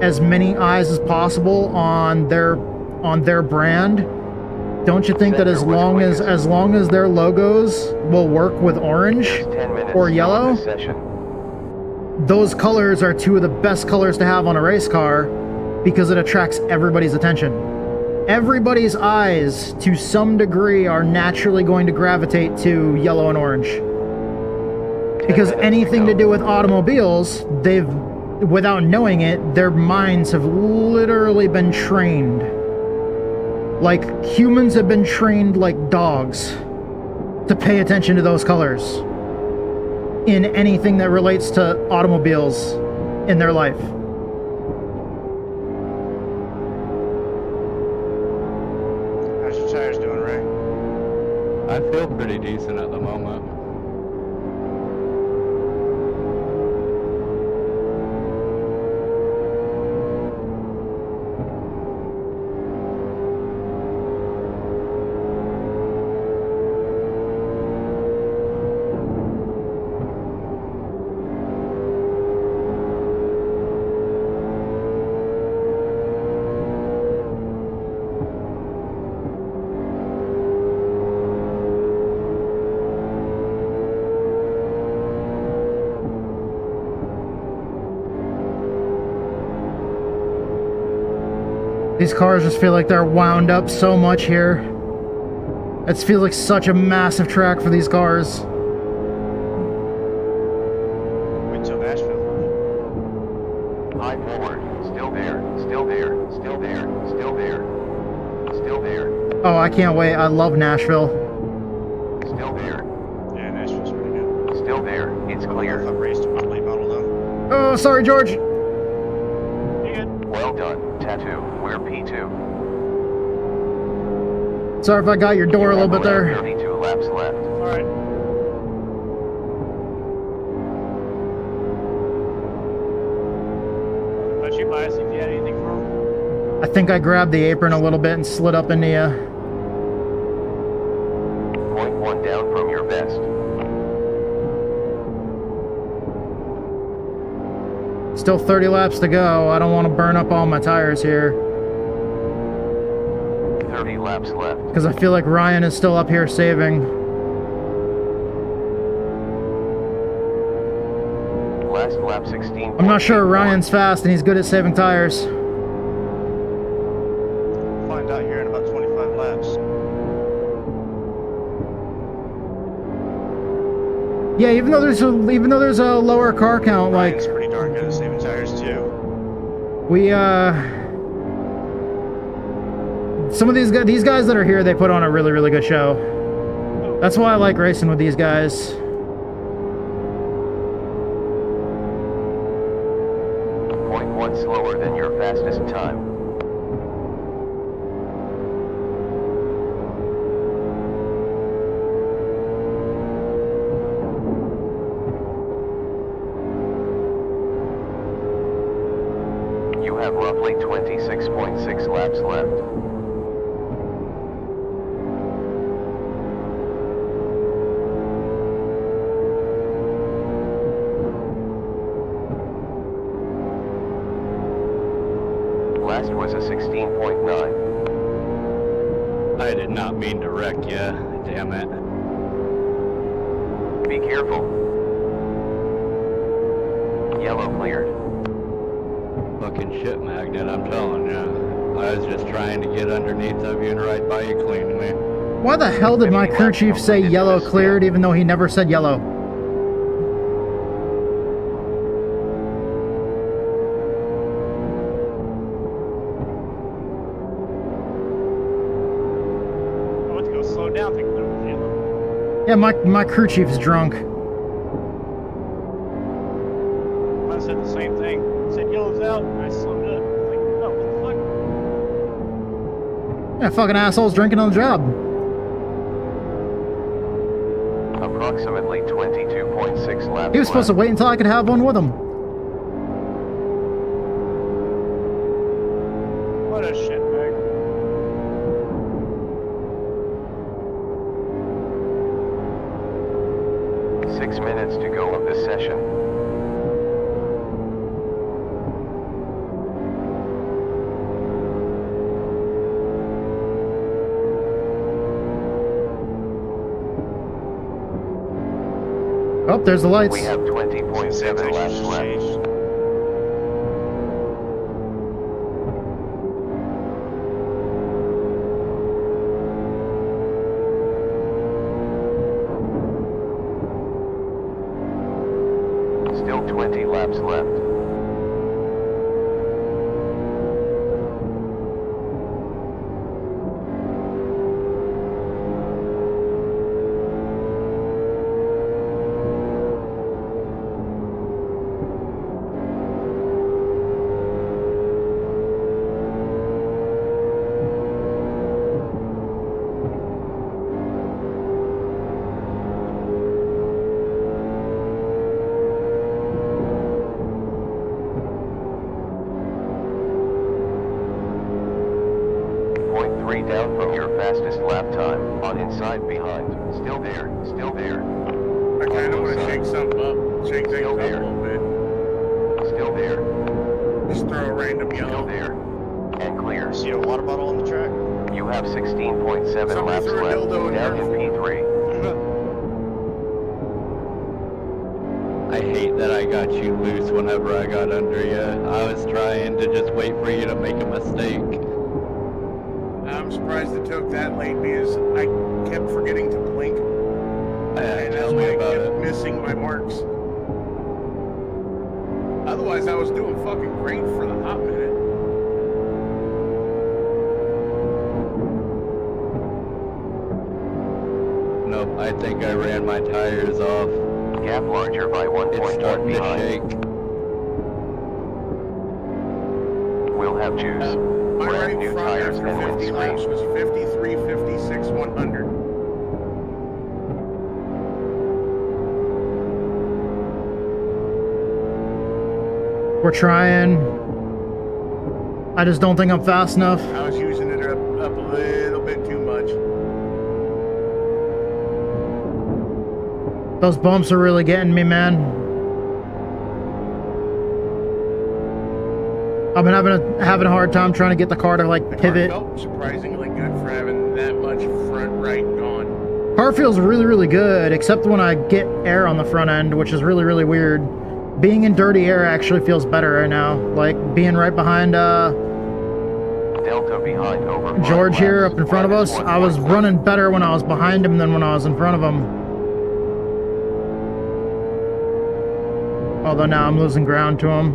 as many eyes as possible on their brand, don't you think that as long as their logos will work with orange or yellow, those colors are two of the best colors to have on a race car because it attracts everybody's attention. Everybody's eyes, to some degree, are naturally going to gravitate to yellow and orange. Because anything to do with automobiles, without knowing it, their minds have literally been trained. Like humans have been trained like dogs. to pay attention to those colors in anything that relates to automobiles in their life. How's your tires doing, Ray? I feel pretty decent at the moment. These cars just feel like they're wound up so much here. It feels like such a massive track for these cars. Wait till Nashville. High forward. Still there. Still there. Still there. Still there. Still there. Oh, I can't wait. I love Nashville. Still there. Yeah, Nashville's pretty good. Still there. It's clear. I've raced my late model though. Oh, sorry, George. Well done. Tattoo. We're P2. Sorry if I got your door a little bit there. 32 laps left. Alright. Let you buy, see if you had anything for him. I think I grabbed the apron a little bit and slid up into you. 0.1 down from your best. Still 30 laps to go. I don't want to burn up all my tires here. 30 laps left. Because I feel like Ryan is still up here saving. Last lap 16. I'm not sure Ryan's fast and he's good at saving tires. Find out here in about 25 laps. Yeah, even though there's a lower car count, like Ryan's pretty darn good at saving tires too. we some of these guys that are here, they put on a really good show. That's why I like racing with these guys. 0.1 slower than your fastest time. You have roughly 26.6 laps left. Last was a 16.9. I did not mean to wreck ya. Damn it. Be careful. Yellow cleared. Fucking shit magnet, I'm telling ya. I was just trying to get underneath of you and ride by you cleanly. Why the hell did my crew chief say yellow cleared even though he never said yellow? I went to go slow down, thinking there was yellow. Yeah, my crew chief is drunk. I said the same thing. He said yellow's out, and I slowed up. I was like, oh, what the fuck? Yeah, fucking assholes drinking on the job. Approximately 22.6 laps. He was supposed to wait until I could have one with him. What a shitbag. left. 6 minutes to go of this session. Oh, there's the lights. We have 20.7 laps left. Still 20 laps left. fastest lap time. On inside behind. Still there. Still there. I kind of want to shake something up. Shake things up a little bit. Still there. Just throw a random yellow. Still there. And clear. See a water bottle on the track? You have 16.7 Somebody laps threw a left. dildo in Down in your- P3. I hate that I got you loose whenever I got under you. I was trying to just wait for you to make a mistake. I'm surprised it took that late because I kept forgetting to blink. And Tell that's me why I about kept it. missing my marks. Otherwise, I was doing fucking great for the hot minute. Nope, I think I ran my tires off. Gap larger by 1.1 It's starting to behind. shake. We'll have juice. My Brand right new front tires after and 50 windscreen. laps was 53, 56, 100. We're trying. I just don't think I'm fast enough. I was using it up a little bit too much. Those bumps are really getting me, man. I've been having a hard time trying to get the car to like The car pivot. felt surprisingly good for having that much front right gone. Car feels really, really good, except when I get air on the front end, which is really, really weird. Being in dirty air actually feels better right now. Like being right behind Delta behind over 5 George here laps. up in front of us. I was running better when I was behind him than when I was in front of him. Although now I'm losing ground to him.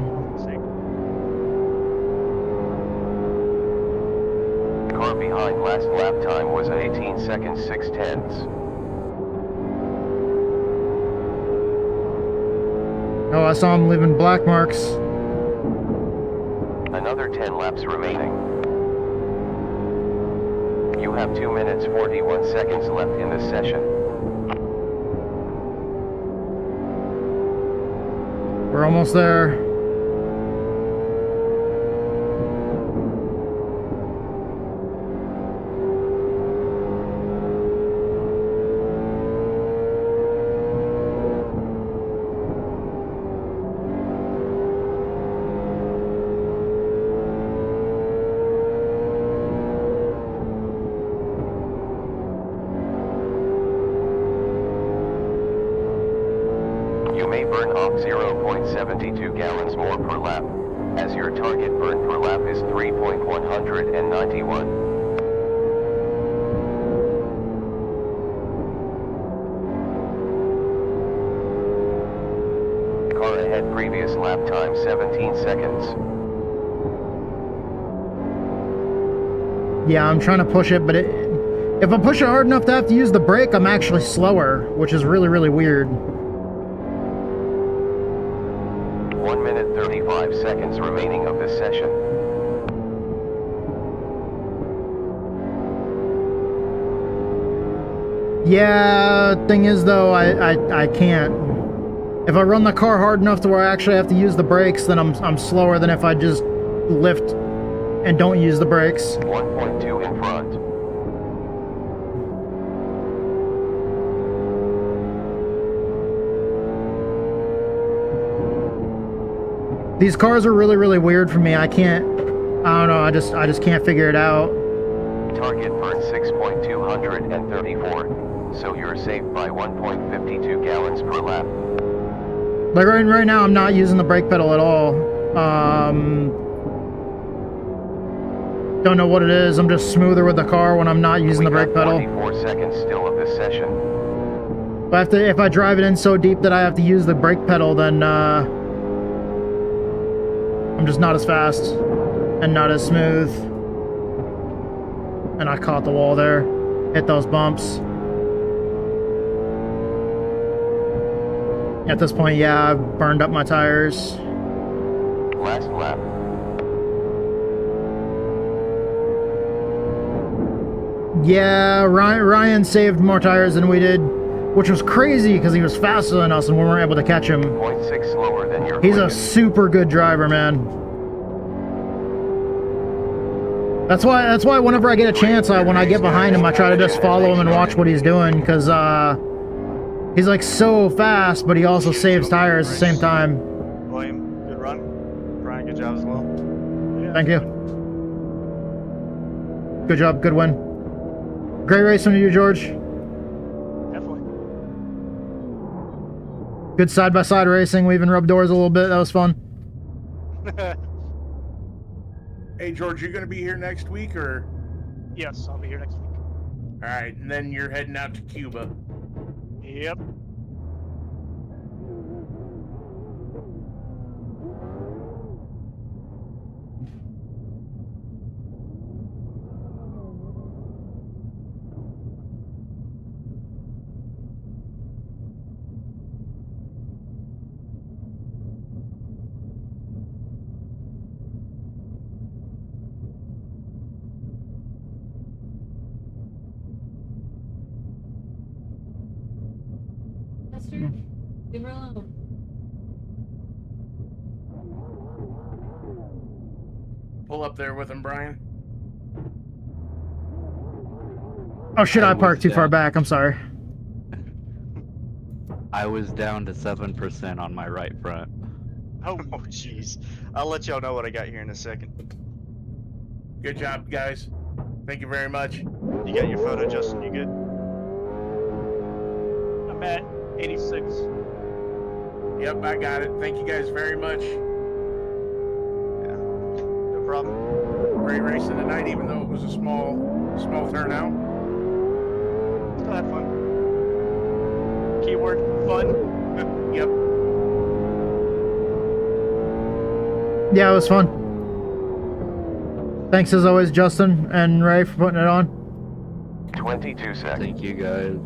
Car behind last lap time was 18 seconds 6/10. Oh, I saw him leaving black marks. Another 10 laps remaining. You have 2 minutes 41 seconds left in the session. We're almost there. You may burn off 0.72 gallons more per lap, as your target burn per lap is 3.191. Car ahead previous lap time 17 seconds. Yeah, I'm trying to push it, but if I push it hard enough to have to use the brake, I'm actually slower, which is really, really weird. 1 minute 35 seconds remaining of this session. Yeah, thing is though, I can't. If I run the car hard enough to where I actually have to use the brakes, then I'm slower than if I just lift and don't use the brakes. 1.2 in front. These cars are really, really weird for me. I don't know, I just can't figure it out. Target burn 6.234, so you're safe by 1.52 gallons per lap. Like right now, I'm not using the brake pedal at all. Don't know what it is. I'm just smoother with the car when I'm not using the brake pedal. 24 seconds still of this session. But if I drive it in so deep that I have to use the brake pedal, then I'm just not as fast and not as smooth. And I caught the wall there, hit those bumps. At this point, yeah, I've burned up my tires. Last lap. Yeah, Ryan saved more tires than we did, which was crazy because he was faster than us and we weren't able to catch him. 0.6 slower than your He's a quickest. super good driver, man. That's why whenever I get a chance, when I get behind him, I try to just follow him and watch what he's doing, because he's like so fast, but he also saves tires at the same time. William, good run. Brian, good job as well. Thank you. Good job, good win. Great racing to you, George. Definitely. Good side-by-side racing. We even rubbed doors a little bit. That was fun. Hey, George, you going to be here next week, or? Yes, I'll be here next week. All right, and then you're heading out to Cuba. Yep. Esther, leave her alone. Pull up there with him, Brian. Oh shit, I parked too far back. I'm sorry. I was down to 7% on my right front. Oh, jeez. I'll let y'all know what I got here in a second. Good job, guys. Thank you very much. You got your photo, Justin? You good? I'm at 86. Yep, I got it. Thank you guys very much. Yeah. No problem. Great racing tonight, even though it was a small turnout. Still had fun. Keyword, fun. Yep. Yeah, it was fun. Thanks as always, Justin and Ray, for putting it on. 22 seconds. Thank you guys.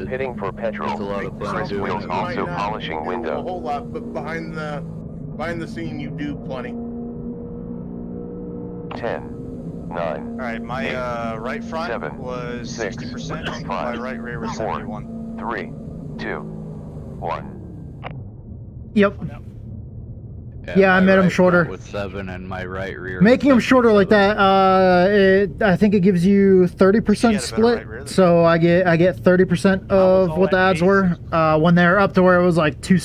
Pitting for petrol. It's a lot of fun Chris doing Wheels it. also Might not polishing do window. A whole lot, but behind the scene, you do plenty. 10, 9. All right, my right front 7, was 6, 60%. 5, My right rear was 4, 71. 3, 2, 1. Yep. Yeah, I my made him right shorter. front was 7 and my right rear Making was him shorter like 77. that, I think it gives you 30% split. So I get 30% of what the ads were. When they're up to where it was like 2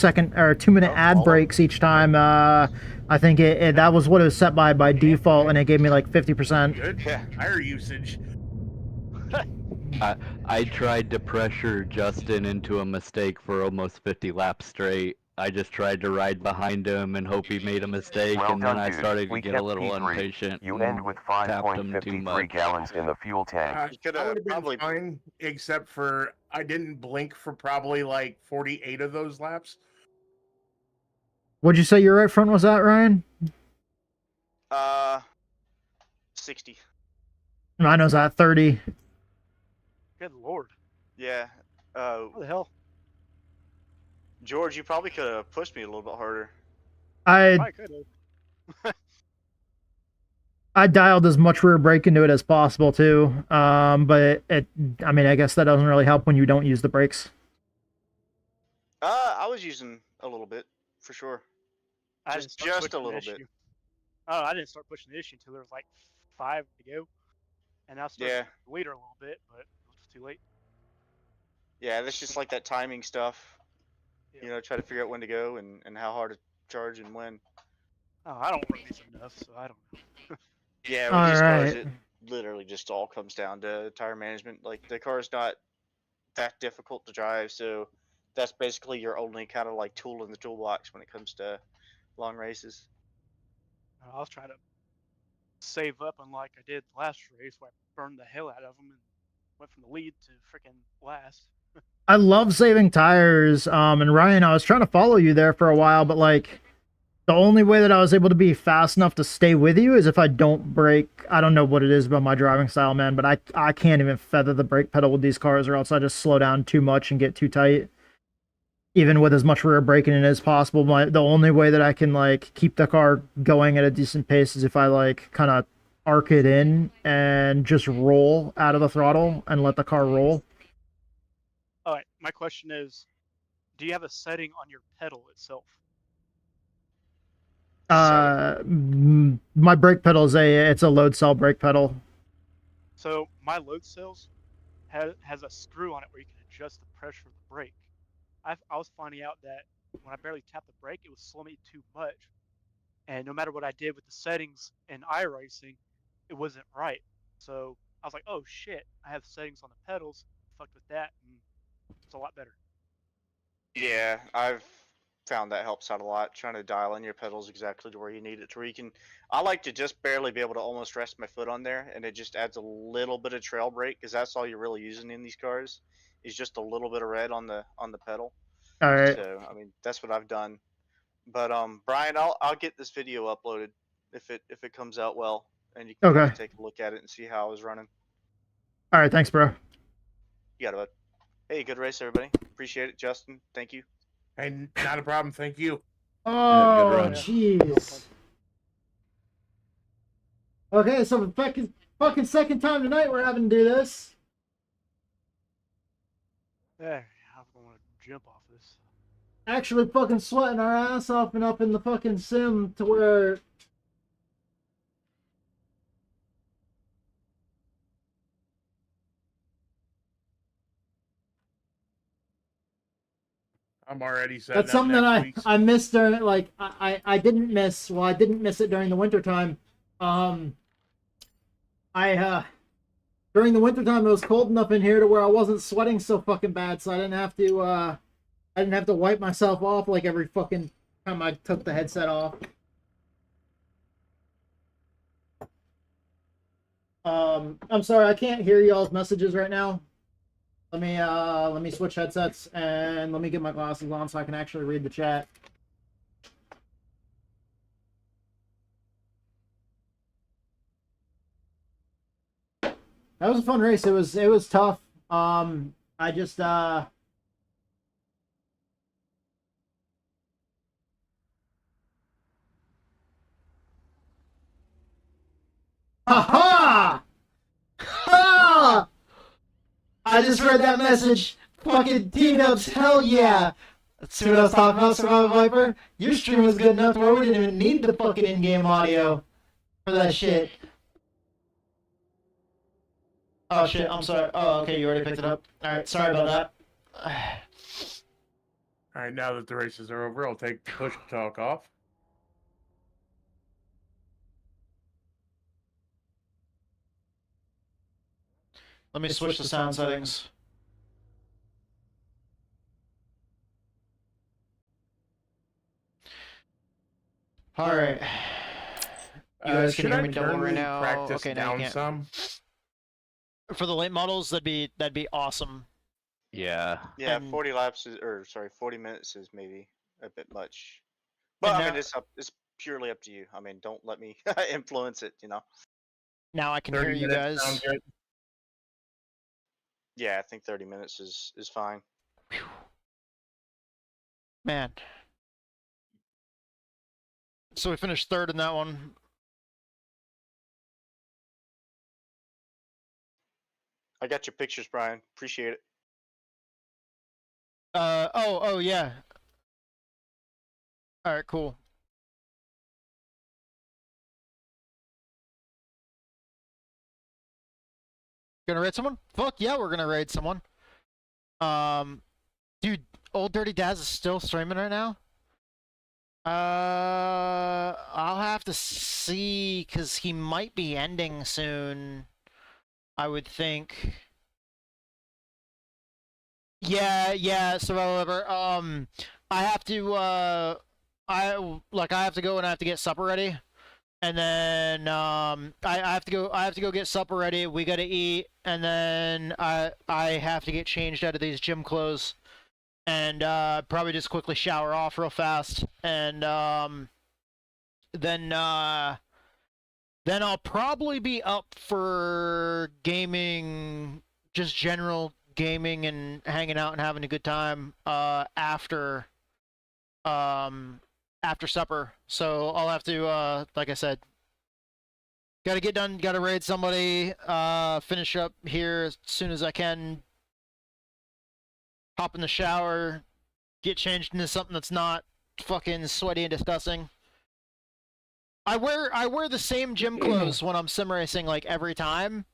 minute ad breaks each time. I think that was what it was set by default, and it gave me like 50%. Good. Yeah. Tire usage. I tried to pressure Justin into a mistake for almost 50 laps straight. I just tried to ride behind him and hope he made a mistake, Well and then done, I dude. started to We get a kept little P3. impatient. You and end with tapped him too 5.53 much. gallons in the fuel tank. I coulda would have been probably- fine, except for I didn't blink for probably like 48 of those laps. What'd you say your right front was at, Ryan? 60. Mine was at 30. Good lord. Yeah. What the hell? George, you probably could have pushed me a little bit harder. I could have. I dialed as much rear brake into it as possible too. But I mean, I guess that doesn't really help when you don't use the brakes. I was using a little bit, for sure. I didn't start Just a pushing the little bit. issue. Oh, I didn't start pushing the issue until there was like 5 to go. And I started Yeah. to wait a little bit, but it was too late. Yeah, that's just like that timing stuff. You know, try to figure out when to go and how hard to charge and when. Oh, I don't race enough, so I don't know. Yeah, with these cars, Alright. it literally just all comes down to tire management. Like, the car's not that difficult to drive, so that's basically your only kind of like tool in the toolbox when it comes to long races. I was trying to save up, unlike I did last race, where I burned the hell out of them and went from the lead to freaking last. I love saving tires. And Ryan, I was trying to follow you there for a while, but like the only way that I was able to be fast enough to stay with you is if I don't brake. I don't know what it is about my driving style, man, but I can't even feather the brake pedal with these cars, or else I just slow down too much and get too tight. Even with as much rear braking in as possible, the only way that I can like keep the car going at a decent pace is if I like kind of arc it in and just roll out of the throttle and let the car roll. All right, my question is, do you have a setting on your pedal itself? My brake pedal is it's a load cell brake pedal. So my load cells has a screw on it where you can adjust the pressure of the brake. I was finding out that when I barely tapped the brake, it was slowing me too much. And no matter what I did with the settings in iRacing, it wasn't right. So I was like, oh shit, I have settings on the pedals, fucked with that, and it's a lot better. Yeah, I've found that helps out a lot, trying to dial in your pedals exactly to where you need it, to where you can. I like to just barely be able to almost rest my foot on there, and it just adds a little bit of trail brake, because that's all you're really using in these cars, is just a little bit of red on the pedal. All right. So I mean, that's what I've done. But Brian, I'll get this video uploaded if it comes out well, and you can kind Okay. of take a look at it and see how I was running. All right. Thanks, bro. You got it, bud. Hey, good race, everybody. Appreciate it, Justin. Thank you. And not a problem. Thank you. Oh, jeez. Okay, so the fucking second time tonight we're having to do this. There, I'm going to jump off this. Actually fucking sweating our ass off and up in the fucking sim to where... I'm already setting That's up something that next week's. I missed during, like, I didn't miss, well, I didn't miss it during the wintertime. During the wintertime, it was cold enough in here to where I wasn't sweating so fucking bad, so I didn't have to wipe myself off like every fucking time I took the headset off. I'm sorry, I can't hear y'all's messages right now. Let me switch headsets and let me get my glasses on so I can actually read the chat. That was a fun race. It was tough. I just Ha ha! I just read that message. Fucking T-dubs, hell yeah! See what I was talking about, Survivor Viper? Your stream was good enough where we didn't even need the fucking in-game audio for that shit. Oh shit, I'm sorry. Oh, okay, you already picked it up. Alright, sorry about that. All right, now that the races are over, I'll take the push talk off. Let me switch the sound settings. Alright. You guys can hear me double right now. Okay, now you can't. Some? For the late models, that'd be awesome. Yeah. Yeah, 40 laps is, or sorry, 40 minutes is maybe a bit much. But I mean, it's purely up to you. I mean, don't let me influence it, you know. Now I can hear you guys. Yeah, I think 30 minutes is fine. Man. So we finished third in that one. I got your pictures, Brian. Appreciate it. Oh yeah. All right, cool. Gonna raid someone? Fuck yeah, we're gonna raid someone. Dude, Old Dirty Daz is still streaming right now? I'll have to see, cause he might be ending soon, I would think. Yeah, Survivor. I have to, I have to go and I have to get supper ready. And then, I have to go get supper ready. We gotta eat. And then I have to get changed out of these gym clothes. And, probably just quickly shower off real fast. And, then I'll probably be up for gaming, just general gaming and hanging out and having a good time, after supper. So I'll have to, like I said, gotta get done, gotta raid somebody, finish up here as soon as I can, hop in the shower, get changed into something that's not fucking sweaty and disgusting. I wear the same gym clothes when I'm sim racing, like, every time,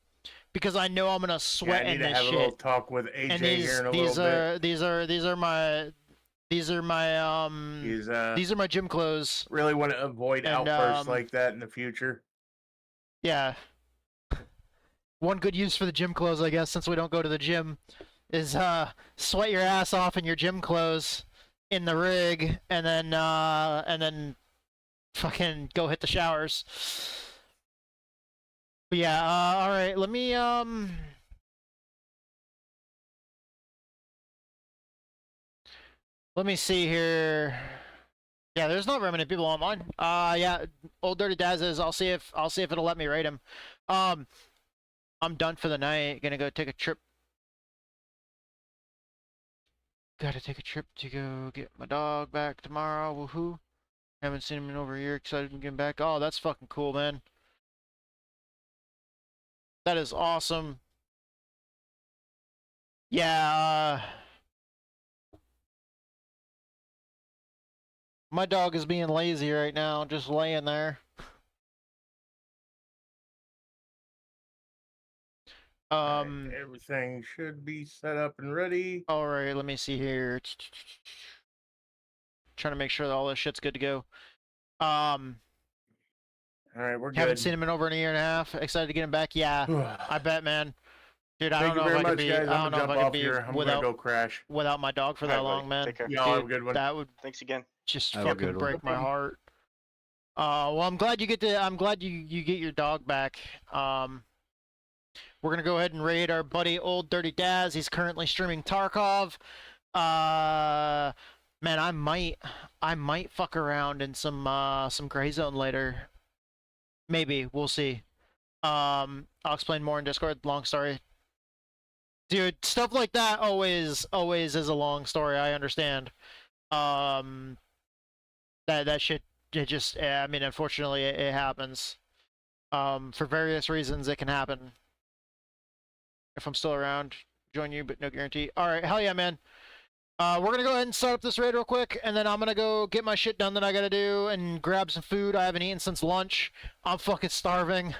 because I know I'm gonna sweat I need in to this have shit. a little talk with AJ And here in a little bit. these are my these are my gym clothes. Really want to avoid And, outbursts like that in the future. Yeah. One good use for the gym clothes, I guess, since we don't go to the gym, is sweat your ass off in your gym clothes in the rig, and then fucking go hit the showers. But yeah, all right, let me see here. Yeah, there's not very many people online. Yeah, Old Dirty Daz is. I'll see if it'll let me rate him. I'm done for the night. Gonna go take a trip. Gotta take a trip to go get my dog back tomorrow. Woohoo! Haven't seen him in over a year. Excited to get him back. Oh, that's fucking cool, man. That is awesome. Yeah. My dog is being lazy right now, just laying there. Right, everything should be set up and ready. All right, let me see here. Trying to make sure that all this shit's good to go. All right, we're good. Haven't seen him in over a year and a half. Excited to get him back. Yeah, I bet, man. Dude, I Thank don't you know if very I could much, be. guys. I don't know if I could be I'm without gonna go crash. without my dog for that long, man. Take care. Y'all have a Dude, good one. that would Thanks again. just Have a fucking good one. break my heart. Well, I'm glad you get to. I'm glad you get your dog back. We're gonna go ahead and raid our buddy Old Dirty Daz. He's currently streaming Tarkov. Man, I might fuck around in some Gray Zone later. Maybe, we'll see. I'll explain more in Discord. Long story. Dude, stuff like that always is a long story. I understand. That shit. It just. I mean, unfortunately, it happens. For various reasons, it can happen. If I'm still around, join you, but no guarantee. All right, hell yeah, man. We're gonna go ahead and start up this raid real quick, and then I'm gonna go get my shit done that I gotta do and grab some food. I haven't eaten since lunch. I'm fucking starving.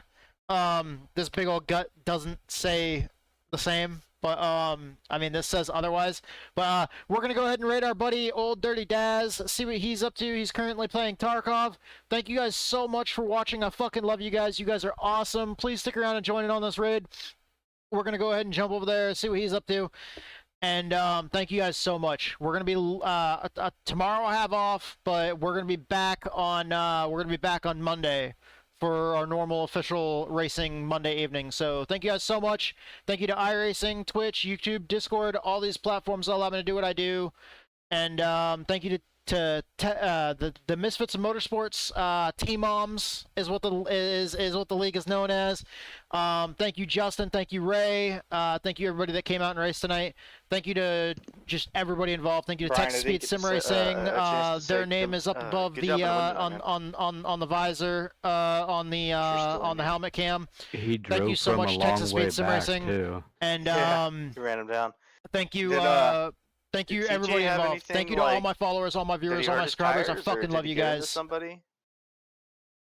This big old gut doesn't say the same, but I mean, this says otherwise. But we're gonna go ahead and raid our buddy Old Dirty Daz, see what he's up to. He's currently playing Tarkov. Thank you guys so much for watching. I fucking love you guys. You guys are awesome. Please stick around and join in on this raid. We're gonna go ahead and jump over there, see what he's up to. And thank you guys so much. We're gonna be tomorrow I have off, but we're gonna be back on Monday for our normal official racing Monday evening. So thank you guys so much. Thank you to iRacing, Twitch, YouTube, Discord, all these platforms that allow me to do what I do. And thank you to the Misfits of Motorsports T-Moms is what the league is known as. Thank you, Justin. Thank you, Ray. Thank you, everybody that came out and raced tonight. Thank you to just everybody involved. Thank you to Brian, Texas I didn't Speed get Sim to say- Racing. a chance to Their say name good- is up above good the job on the window, on the visor on the helmet cam. He drove Thank you so from much, a Texas long way Speed Sim back Racing. too. And Yeah, you ran him down. thank you. Did Thank you, TJ everybody have involved. anything, Thank you to all like, my followers, all my did he viewers, all hurt my his subscribers. I tires, or fucking did love he you get into guys. somebody?